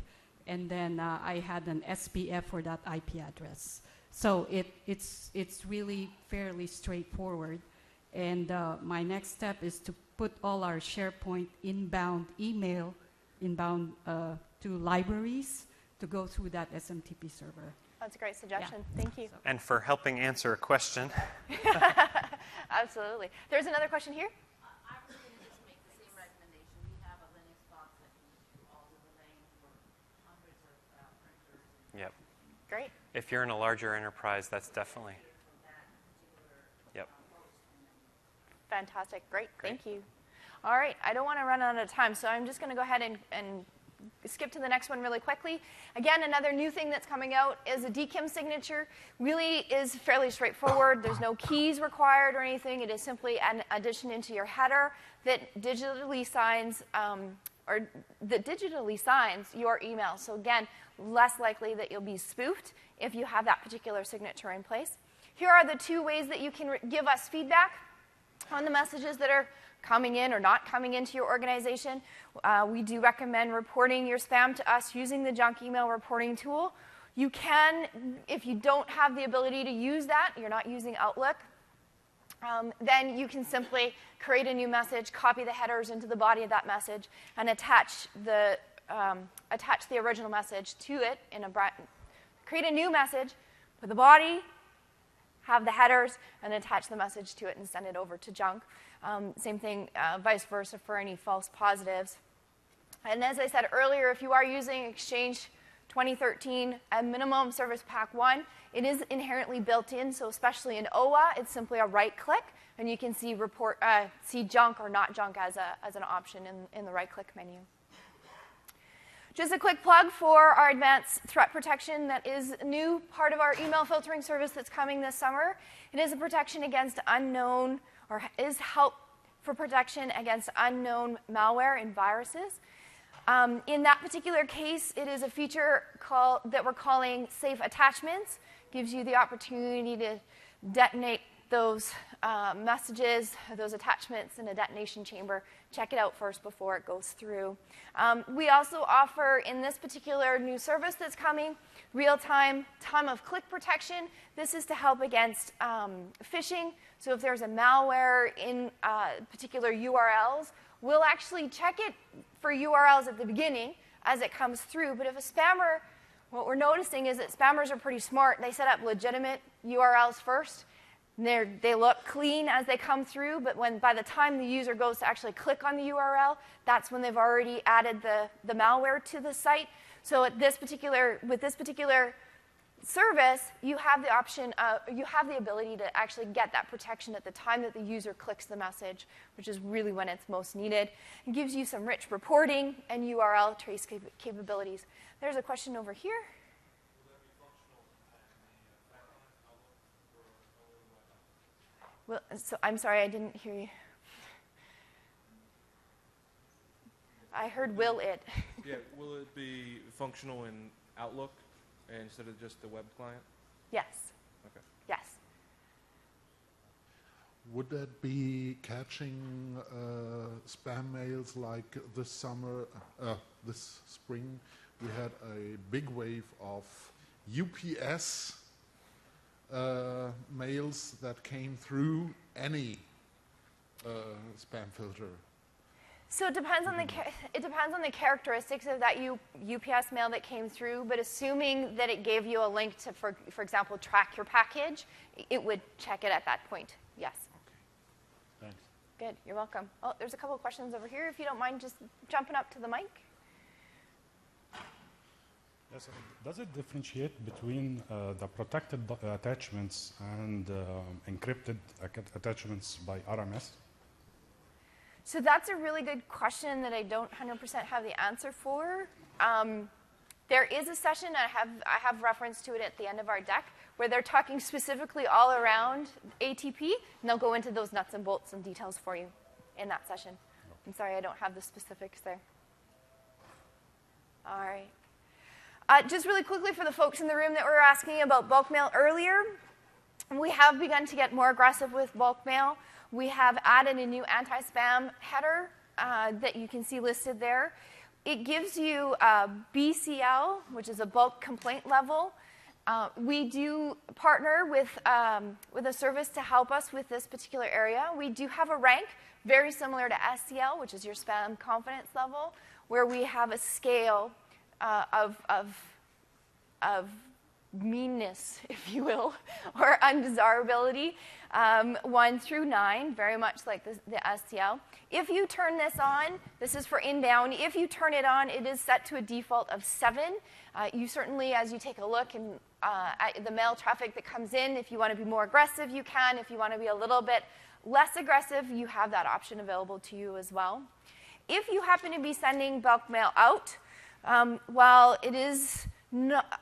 And then I had an SPF for that IP address. So it's really fairly straightforward. And my next step is to put all our SharePoint inbound email to libraries to go through that SMTP server. That's a great suggestion. Thank you. And for helping answer a question. Absolutely. There's another question here. I was going to just make the same recommendation. We have a Linux box that can do all the relaying for hundreds of printers. Yep. Great. If you're in a larger enterprise, that's definitely. Yep. Fantastic. Great. Thank you. All right. I don't want to run out of time, so I'm just going to go ahead and skip to the next one really quickly. Again, another new thing that's coming out is a DKIM signature. Really is fairly straightforward. There's no keys required or anything. It is simply an addition into your header that digitally signs your email. So again, less likely that you'll be spoofed if you have that particular signature in place. Here are the 2 ways that you can give us feedback on the messages that are coming in or not coming into your organization. We do recommend reporting your spam to us using the junk email reporting tool. You can, if you don't have the ability to use that, you're not using Outlook, then you can simply create a new message, copy the headers into the body of that message, and attach the original message to it create a new message, put the body, have the headers, and attach the message to it and send it over to junk. Same thing, vice versa for any false positives. And as I said earlier, if you are using Exchange 2013 at minimum Service Pack 1, it is inherently built in, so especially in OWA, it's simply a right-click, and you can see see junk or not junk as an option in the right-click menu. Just a quick plug for our advanced threat protection that is a new part of our email filtering service that's coming this summer. It is a protection against unknown, or is help for protection against unknown malware and viruses. In that particular case, it is a feature that we're calling Safe Attachments. Gives you the opportunity to detonate those messages, those attachments in a detonation chamber. Check it out first before it goes through. We also offer, in this particular new service that's coming, real-time time-of-click protection. This is to help against phishing. So if there's a malware in particular URLs, we'll actually check it for URLs at the beginning as it comes through. But if a spammer, what we're noticing is that spammers are pretty smart. They set up legitimate URLs first. They look clean as they come through, but by the time the user goes to actually click on the URL, that's when they've already added the malware to the site. So with this particular service, you have the option, you have the ability to actually get that protection at the time that the user clicks the message, which is really when it's most needed. It gives you some rich reporting and URL trace capabilities. There's a question over here. Well, so I'm sorry, I didn't hear you. I heard will it. Yeah, will it be functional in Outlook instead of just the web client? Yes. Okay. Yes. Would that be catching spam mails like this summer, this spring? We had a big wave of UPS mails that came through any spam filter. So it depends on the characteristics of that UPS mail that came through. But assuming that it gave you a link to, for example, track your package, it would check it at that point. Yes. Okay. Thanks. Good. You're welcome. Oh, there's a couple of questions over here. If you don't mind, just jumping up to the mic. Yes, does it differentiate between the protected attachments and encrypted attachments by RMS? So that's a really good question that I don't 100% have the answer for. There is a session, I have reference to it at the end of our deck, where they're talking specifically all around ATP, and they'll go into those nuts and bolts and details for you in that session. I'm sorry, I don't have the specifics there. All right. Just really quickly for the folks in the room that were asking about bulk mail earlier, we have begun to get more aggressive with bulk mail. We have added a new anti-spam header that you can see listed there. It gives you BCL, which is a bulk complaint level. We do partner with a service to help us with this particular area. We do have a rank very similar to SCL, which is your spam confidence level, where we have a scale of meanness, if you will, or undesirability, 1 through 9, very much like the STL. If you turn this on, this is for inbound, if you turn it on, it is set to a default of 7. You certainly, as you take a look at the mail traffic that comes in, if you want to be more aggressive, you can. If you want to be a little bit less aggressive, you have that option available to you as well. If you happen to be sending bulk mail out, while it is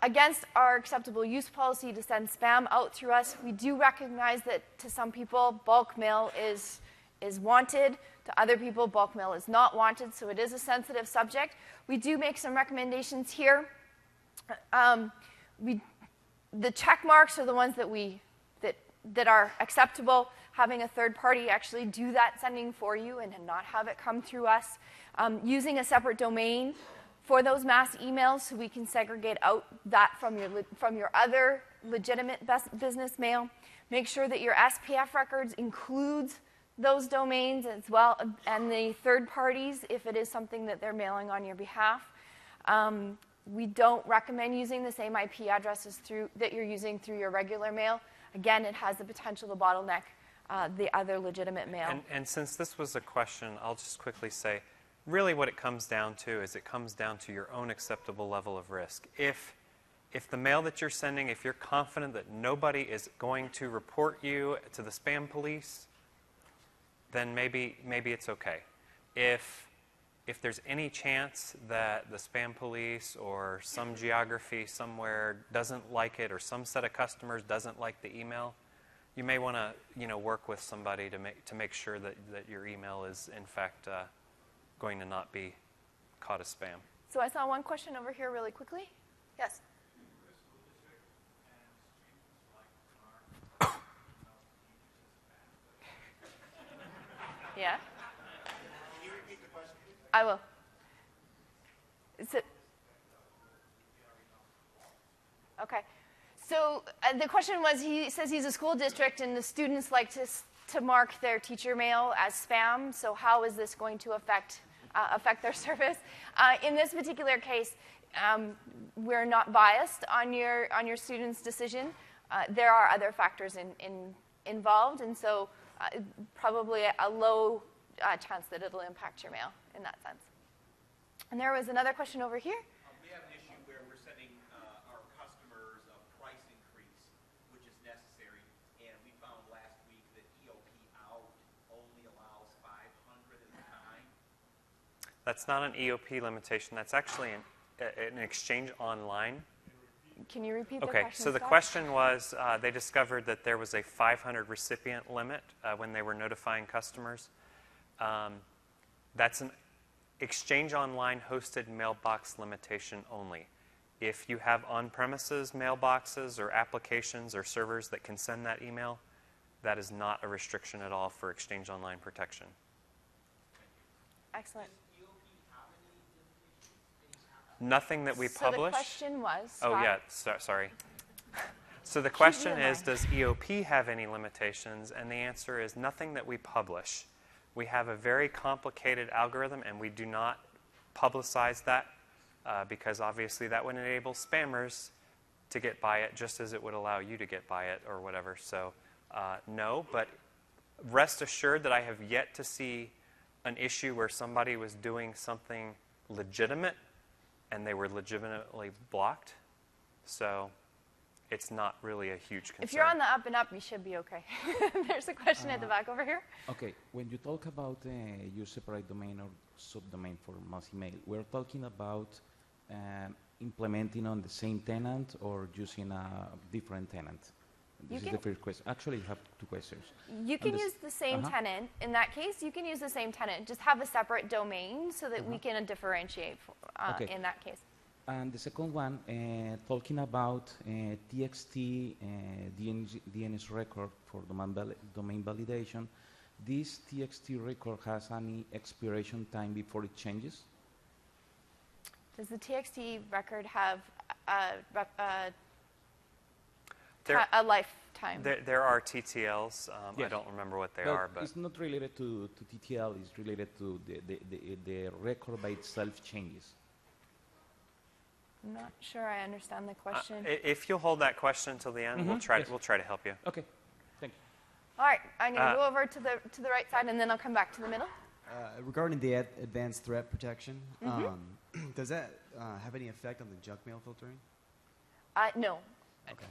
against our acceptable use policy to send spam out through us, we do recognize that to some people, bulk mail is wanted. To other people, bulk mail is not wanted, so it is a sensitive subject. We do make some recommendations here. The check marks are the ones that are acceptable. Having a third party actually do that sending for you and not have it come through us. Using a separate domain for those mass emails, so we can segregate out that from your other legitimate business mail. Make sure that your SPF records includes those domains as well, and the third parties if it is something that they're mailing on your behalf. We don't recommend using the same IP addresses that you're using through your regular mail. Again, it has the potential to bottleneck the other legitimate mail. And since this was a question, I'll just quickly say, really what it comes down to is it comes down to your own acceptable level of risk. If the mail that you're sending, if you're confident that nobody is going to report you to the spam police, then maybe it's okay. If there's any chance that the spam police or some geography somewhere doesn't like it, or some set of customers doesn't like the email, you may want to work with somebody to make sure that your email is in fact going to not be caught as spam. So I saw one question over here really quickly. Yes? Yeah? Can you repeat the question, please? I will. Okay. So the question was, he says he's a school district and the students like to mark their teacher mail as spam. So how is this going to affect their service? In this particular case, we're not biased on your student's decision. There are other factors involved, and so probably a low chance that it'll impact your mail in that sense. And there was another question over here. We have an issue where we're sending our customers a price increase, which is necessary, and we found last week that EOP out only allows 500 at a time. That's not an EOP limitation. That's actually an exchange online. Can you repeat the question? Okay, so the question was, they discovered that there was a 500 recipient limit when they were notifying customers. That's an exchange online hosted mailbox limitation only. If you have on-premises mailboxes or applications or servers that can send that email, that is not a restriction at all for exchange online protection. Excellent. Nothing that we publish. So the question was, Oh, Scott. yeah, sorry. So the question is, does EOP have any limitations? And the answer is nothing that we publish. We have a very complicated algorithm, and we do not publicize that because obviously that would enable spammers to get by it just as it would allow you to get by it or whatever. So no, but rest assured that I have yet to see an issue where somebody was doing something legitimate and they were legitimately blocked. So it's not really a huge concern. If you're on the up and up, you should be okay. There's a question at the back over here. Okay, when you talk about use separate domain or subdomain for mass email, we're talking about implementing on the same tenant or using a different tenant? This is the first question. Actually, you have two questions. You can use the same tenant. In that case, you can use the same tenant. Just have a separate domain so that we can differentiate in that case. And the second one, talking about TXT DNS record for domain validation, this TXT record has any expiration time before it changes? Does the TXT record have a lifetime? There are TTLs. Yes. I don't remember what they are, but it's not related to TTL. It's related to the record by itself changes. I'm not sure I understand the question. If you'll hold that question until the end, we'll try to help you. Okay, thank you. All right, I'm going to go over to the right side, and then I'll come back to the middle. Regarding the advanced threat protection, does that have any effect on the junk mail filtering? No. Okay.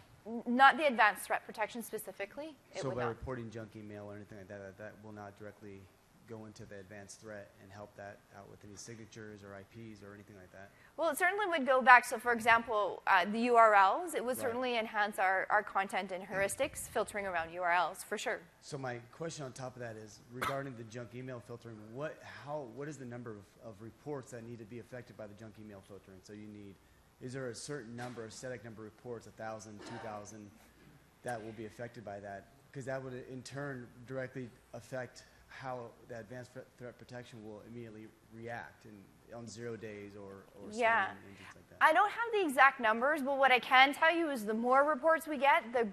Not the advanced threat protection specifically. So by reporting junk email or anything like that, that will not directly go into the advanced threat and help that out with any signatures or IPs or anything like that? Well, it certainly would go back. So, for example, the URLs, it would certainly enhance our content and heuristics, filtering around URLs, for sure. So my question on top of that is, regarding the junk email filtering, what is the number of reports that need to be affected by the junk email filtering? So is there a certain number, a static number of reports, 1,000, 2,000, that will be affected by that? Because that would, in turn, directly affect how the advanced threat protection will immediately react on 0 days or and things like that. I don't have the exact numbers, but what I can tell you is the more reports we get, the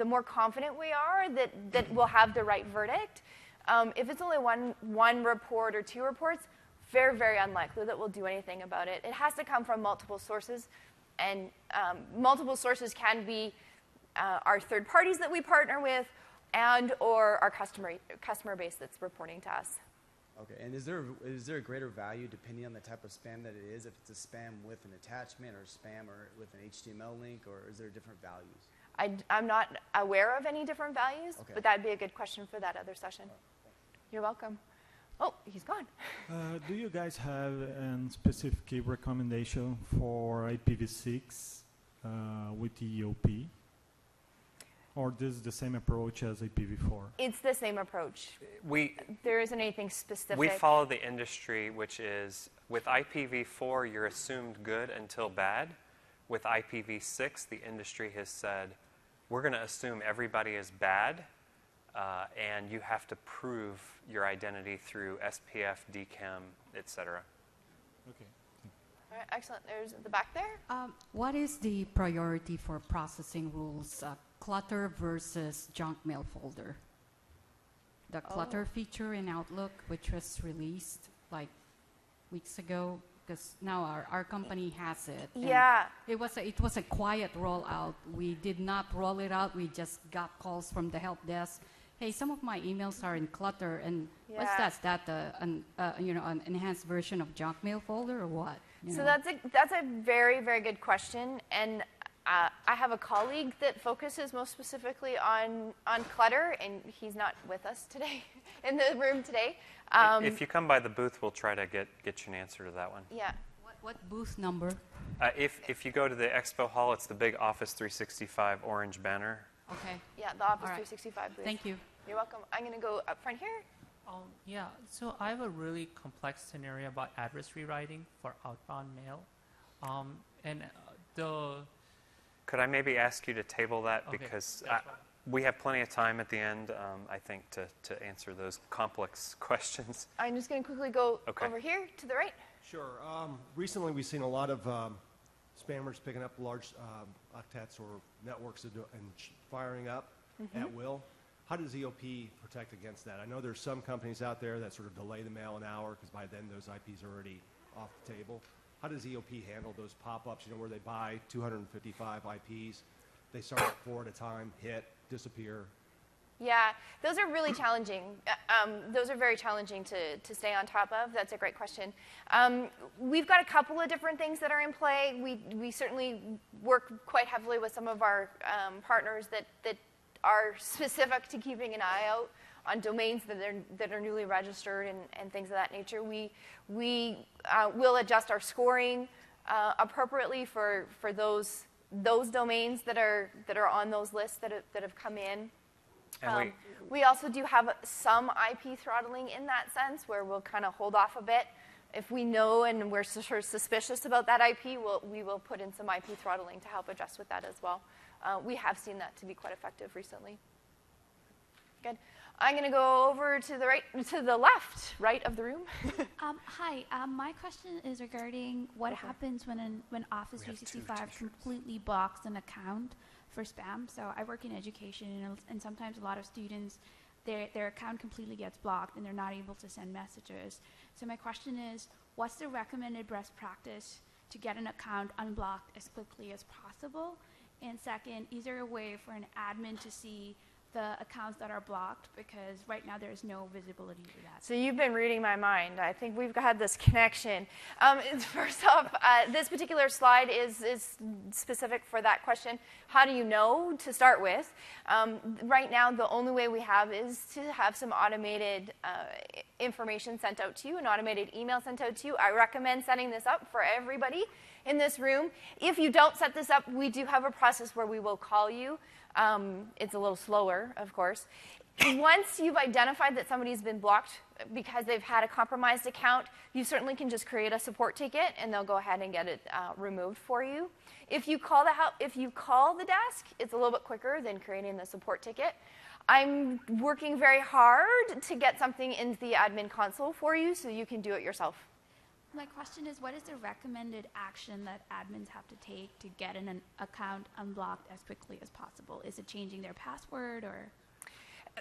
more confident we are that we'll have the right verdict. If it's only one report or 2 reports, very, very unlikely that we'll do anything about it. It has to come from multiple sources, and multiple sources can be our third parties that we partner with, and or our customer base that's reporting to us. Okay, and is there a greater value depending on the type of spam that it is? If it's a spam with an attachment or spam or with an HTML link, or is there different values? I'm not aware of any different values, but that'd be a good question for that other session. You're welcome. Oh, he's gone. Do you guys have a specific recommendation for IPv6 with EOP? Or this is the same approach as IPv4? It's the same approach. There isn't anything specific. We follow the industry, which is with IPv4, you're assumed good until bad. With IPv6, the industry has said, we're going to assume everybody is bad and you have to prove your identity through SPF, DKIM, etc. Okay. All right, excellent. There's the back there. What is the priority for processing rules, clutter versus junk mail folder? The clutter feature in Outlook, which was released like weeks ago, because now our company has it. And Yeah. it was a quiet rollout. We did not roll it out. We just got calls from the help desk. Hey, some of my emails are in clutter, and what's Yeah. that? Is that an enhanced version of junk mail folder or what? So that's a very, very good question, and I have a colleague that focuses most specifically on clutter, and he's not with us today in the room today. If you come by the booth, we'll try to get you an answer to that one. Yeah. What booth number? If you go to the expo hall, it's the big Office 365 orange banner. Okay. Yeah, the Office All right. 365 booth. Thank you. You're welcome. I'm going to go up front here. Yeah, so I have a really complex scenario about address rewriting for outbound mail. Could I maybe ask you to table that, Okay, because that's fine. we have plenty of time at the end, I think, to answer those complex questions. I'm just going to quickly go Okay. over here to the right. Sure. Recently, we've seen a lot of spammers picking up large octets or networks and firing up at will. How does EOP protect against that? I know there's some companies out there that sort of delay the mail an hour because by then those IPs are already off the table. How does EOP handle those pop-ups, where they buy 255 IPs, they start at 4 at a time, hit, disappear? Yeah, those are really challenging. Those are very challenging to stay on top of. That's a great question. We've got a couple of different things that are in play. We certainly work quite heavily with some of our partners that are specific to keeping an eye out on domains that are newly registered and things of that nature. We will adjust our scoring appropriately for those domains that are on those lists that have come in. And We also do have some IP throttling in that sense, where we'll kind of hold off a bit. If we know and we're sort of suspicious about that IP, we will put in some IP throttling to help adjust with that as well. We have seen that to be quite effective recently. Good. I'm going to go over to the right of the room. Hi. My question is regarding what happens when Office 365 completely blocks an account for spam. So I work in education, and sometimes a lot of students, their account completely gets blocked, and they're not able to send messages. So my question is, what's the recommended best practice to get an account unblocked as quickly as possible? And second, is there a way for an admin to see the accounts that are blocked, because right now there's no visibility to that? So you've been reading my mind. I think we've had this connection. First off, this particular slide is specific for that question. How do you know to start with? Right now, the only way we have is to have some automated information sent out to you, an automated email sent out to you. I recommend setting this up for everybody in this room. If you don't set this up, we do have a process where we will call you. It's a little slower, of course. Once you've identified that somebody's been blocked because they've had a compromised account, you certainly can just create a support ticket, and they'll go ahead and get it removed for you. If you call the desk, it's a little bit quicker than creating the support ticket. I'm working very hard to get something into the admin console for you so you can do it yourself. My question is, what is the recommended action that admins have to take to get an account unblocked as quickly as possible? Is it changing their password, or?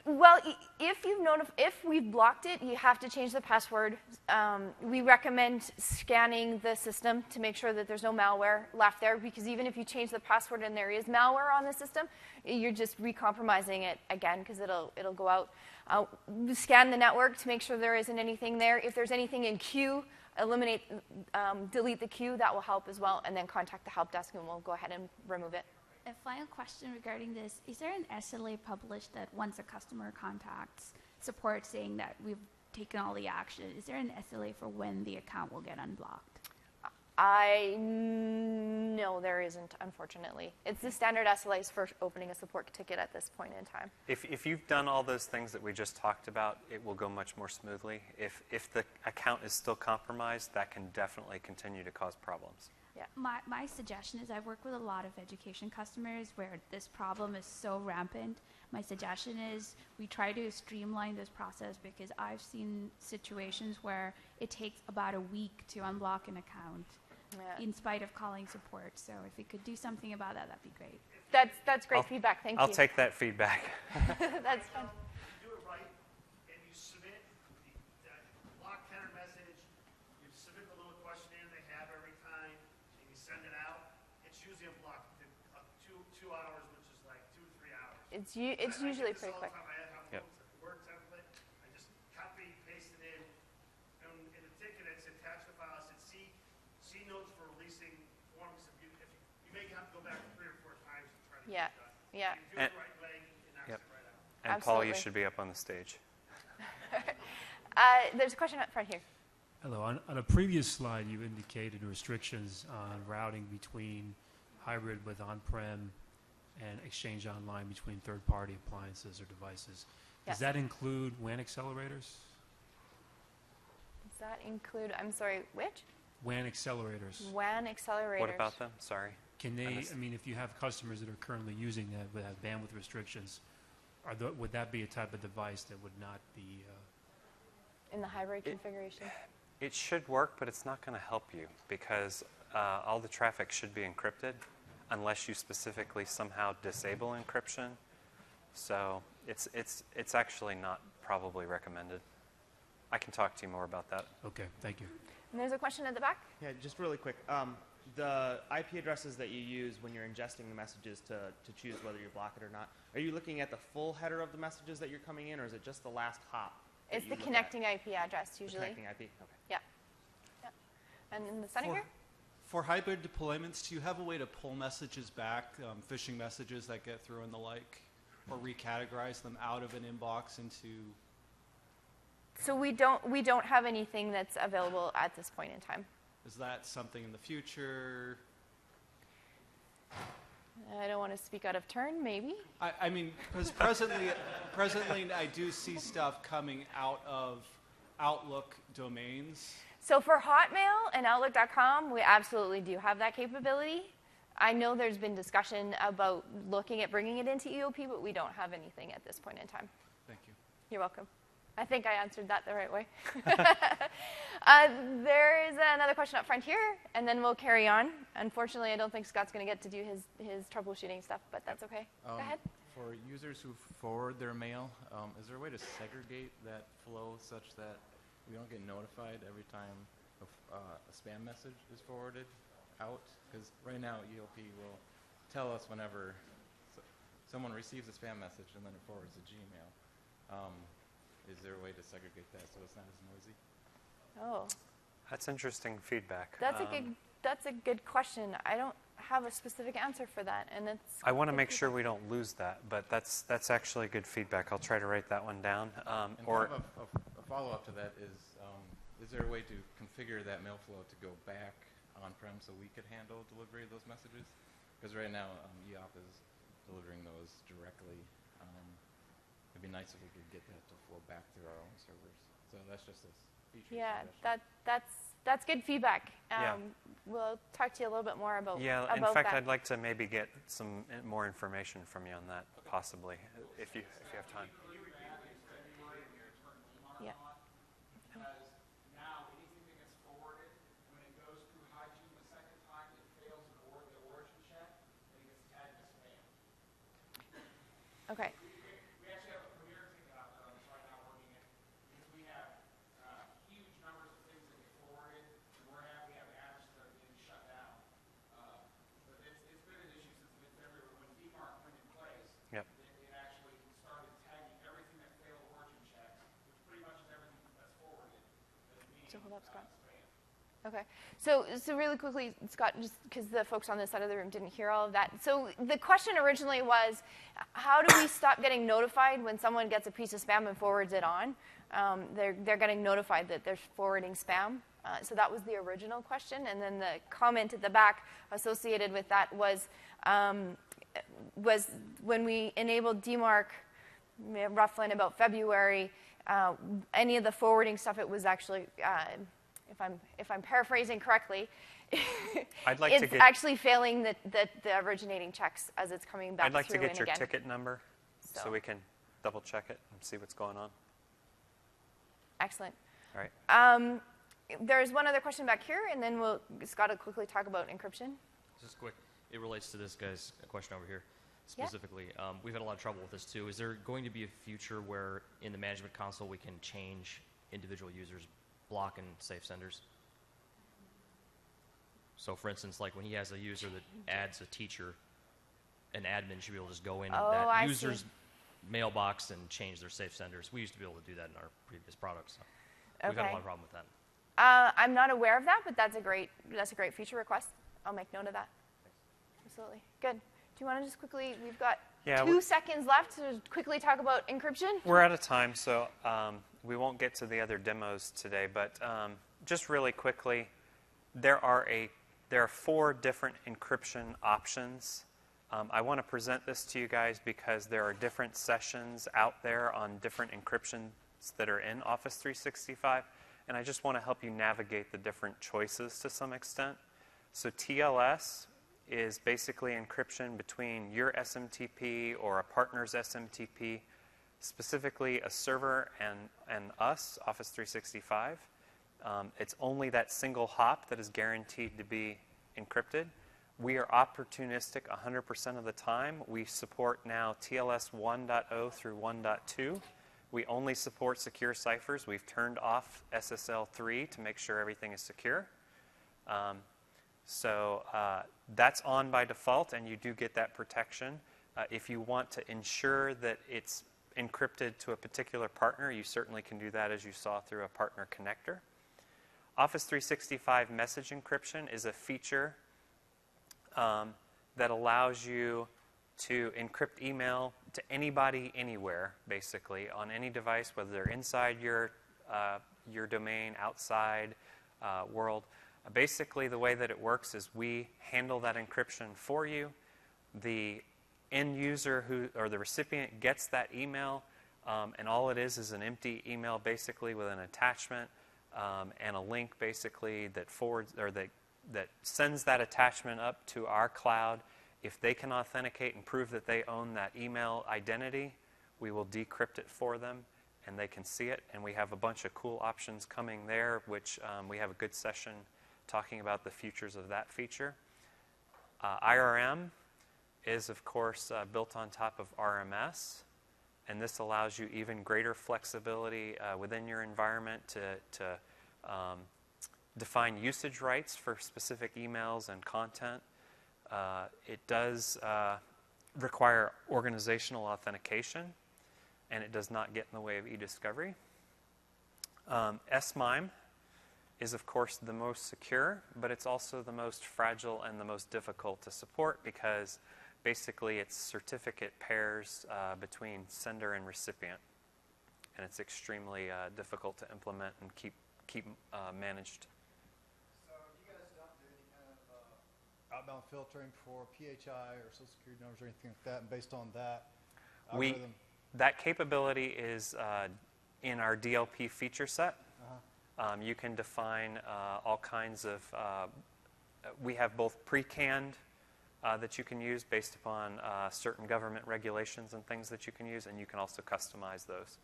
Well, if we've blocked it, you have to change the password. We recommend scanning the system to make sure that there's no malware left there, because even if you change the password and there is malware on the system, you're just re-compromising it again, because it'll go out. Scan the network to make sure there isn't anything there. If there's anything in queue, delete the queue. That will help as well, and then contact the help desk, and we'll go ahead and remove it. A final question regarding this. Is there an SLA published that once a customer contacts support saying that we've taken all the action, is there an SLA for when the account will get unblocked? No, there isn't, unfortunately. It's the standard SLAs for opening a support ticket at this point in time. If you've done all those things that we just talked about, it will go much more smoothly. If the account is still compromised, that can definitely continue to cause problems. Yeah. My suggestion is I've worked with a lot of education customers where this problem is so rampant. My suggestion is we try to streamline this process because I've seen situations where it takes about a week to unblock an account in spite of calling support. So if we could do something about that, that'd be great. That's great feedback. Thank you. I'll take that feedback. That's fun. Do it right, and you submit the block header message. You submit the little questionnaire they have every time, and you send it out. It's usually unblocked within 2 hours, which is like 2 to 3 hours. It's usually pretty quick. Yep. Word template. I just copy, paste it in. And in the ticket, it's attached the file. It said C notes for releasing forms. You may have to go back 3 or 4 times to try to get it done. Yeah. You do it the right way, it knocks Yep. it right out. And Paul, you should be up on the stage. There's a question up front here. Hello. On a previous slide, you indicated restrictions on routing between hybrid with on-prem and Exchange Online between third-party appliances or devices. Yes. Does that include WAN accelerators? Does that include, I'm sorry, which? WAN accelerators. WAN accelerators. What about them? Sorry. Can they, I mean, if you have customers that are currently using that but have bandwidth restrictions, would that be a type of device that would not be... In the hybrid configuration? It should work, but it's not going to help you because all the traffic should be encrypted unless you specifically somehow disable encryption. So it's actually not probably recommended. I can talk to you more about that. Okay, thank you. And there's a question at the back. Yeah, just really quick. The IP addresses that you use when you're ingesting the messages to choose whether you block it or not, are you looking at the full header of the messages that you're coming in, or is it just the last hop? It's the connecting IP address usually. The connecting IP? Okay. Yeah. And in the center here? For hybrid deployments, do you have a way to pull messages back, phishing messages that get through and the like, or recategorize them out of an inbox into? So we don't have anything that's available at this point in time. Is that something in the future? I don't want to speak out of turn, maybe. I mean, because presently I do see stuff coming out of Outlook domains. So for Hotmail and Outlook.com, we absolutely do have that capability. I know there's been discussion about looking at bringing it into EOP, but we don't have anything at this point in time. Thank you. You're welcome. I think I answered that the right way. There is another question up front here, and then we'll carry on. Unfortunately, I don't think Scott's going to get to do his troubleshooting stuff, but that's okay. Go ahead. For users who forward their mail, is there a way to segregate that flow such that we don't get notified every time a spam message is forwarded out? Because right now, EOP will tell us whenever someone receives a spam message and then it forwards to Gmail. Is there a way to segregate that so it's not as noisy? Oh, That's interesting feedback. that's a good question. I don't have a specific answer for that, and it's. I want to make sure we don't lose that, but that's actually good feedback. I'll try to write that one down. And Or kind of a follow-up to that is there a way to configure that Mailflow to go back on-prem so we could handle delivery of those messages? Because right now, EOP is delivering those directly. It'd be nice if we could get that to flow back through our own servers. So that's just a feature. Yeah, that's good feedback. Yeah. We'll talk to you a little bit more about. yeah, in about fact, that. I'd like to maybe get some more information from you on that, possibly, if you have time. Yeah. Because now anything that gets forwarded, when it goes through hygiene the second time, it fails the origin check, and it gets tagged as spam. Okay. We actually have a premier ticket out there on this right now working it, because we have huge numbers of things that get forwarded, and we have addresses that are getting shut down. But it's been an issue since mid-February when DMARC went in place. Yep. It actually started tagging everything that failed origin checks, which pretty much is everything that's forwarded. So hold up, Scott. Okay. So really quickly, Scott, just because the folks on this side of the room didn't hear all of that. So the question originally was, how do we stop getting notified when someone gets a piece of spam and forwards it on? They're getting notified that they're forwarding spam. So that was the original question. And then the comment at the back associated with that was when we enabled DMARC roughly in about February, any of the forwarding stuff, it was actually, if I'm paraphrasing correctly, I'd like to it's get, actually failing the originating checks as it's coming back I'd like through to get and your again. ticket number so So. we can double check it and see what's going on. Excellent. All right. There's one other question back here, and then we'll just got to quickly talk about encryption. Just quick, it relates to this guy's question over here Yeah. specifically. We've had a lot of trouble with this too. Is there going to be a future where in the management console we can change individual users' block and safe senders? So for instance, like when he has a user that adds a teacher, an admin should be able to just go in that I user's see. mailbox and change their safe senders. We used to be able to do that in our previous products. So we've had a Okay. lot of problem with that. I'm not aware of that, but that's a great feature request. I'll make note of that. Absolutely. Good. Do you want to just quickly, we've got 2 seconds left to quickly talk about encryption? We're out of time, so we won't get to the other demos today. But just really quickly, there are 4 different encryption options. I want to present this to you guys because there are different sessions out there on different encryptions that are in Office 365. And I just want to help you navigate the different choices to some extent. So TLS is basically encryption between your SMTP or a partner's SMTP, specifically a server and us, Office 365. It's only that single hop that is guaranteed to be encrypted. We are opportunistic 100% of the time. We support now TLS 1.0 through 1.2. We only support secure ciphers. We've turned off SSL 3 to make sure everything is secure. So that's on by default, and you do get that protection. If you want to ensure that it's encrypted to a particular partner, you certainly can do that, as you saw through a partner connector. Office 365 message encryption is a feature that allows you to encrypt email to anybody, anywhere, basically, on any device, whether they're inside your domain, outside world. Basically, the way that it works is we handle that encryption for you. The end user or the recipient gets that email, and all it is an empty email, basically, with an attachment and a link, basically, that forwards or that sends that attachment up to our cloud. If they can authenticate and prove that they own that email identity, we will decrypt it for them, and they can see it. And we have a bunch of cool options coming there, which we have a good session talking about the futures of that feature. IRM is, of course, built on top of RMS, and this allows you even greater flexibility within your environment to define usage rights for specific emails and content. It does require organizational authentication, and it does not get in the way of e-discovery. SMIME is, of course, the most secure, but it's also the most fragile and the most difficult to support because basically it's certificate pairs between sender and recipient, and it's extremely difficult to implement and keep managed. Outbound filtering for PHI or Social Security numbers or anything like that, and based on that algorithm? That capability is in our DLP feature set. You can define all kinds of, we have both pre-canned that you can use based upon certain government regulations and things that you can use, and you can also customize those.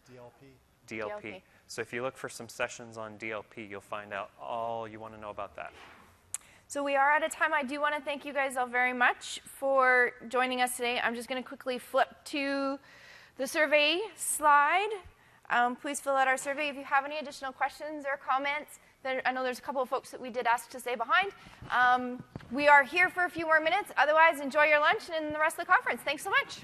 DLP. So if you look for some sessions on DLP, you'll find out all you want to know about that. So we are out of time. I do want to thank you guys all very much for joining us today. I'm just going to quickly flip to the survey slide. Please fill out our survey if you have any additional questions or comments. I know there's a couple of folks that we did ask to stay behind. We are here for a few more minutes. Otherwise, enjoy your lunch and the rest of the conference. Thanks so much.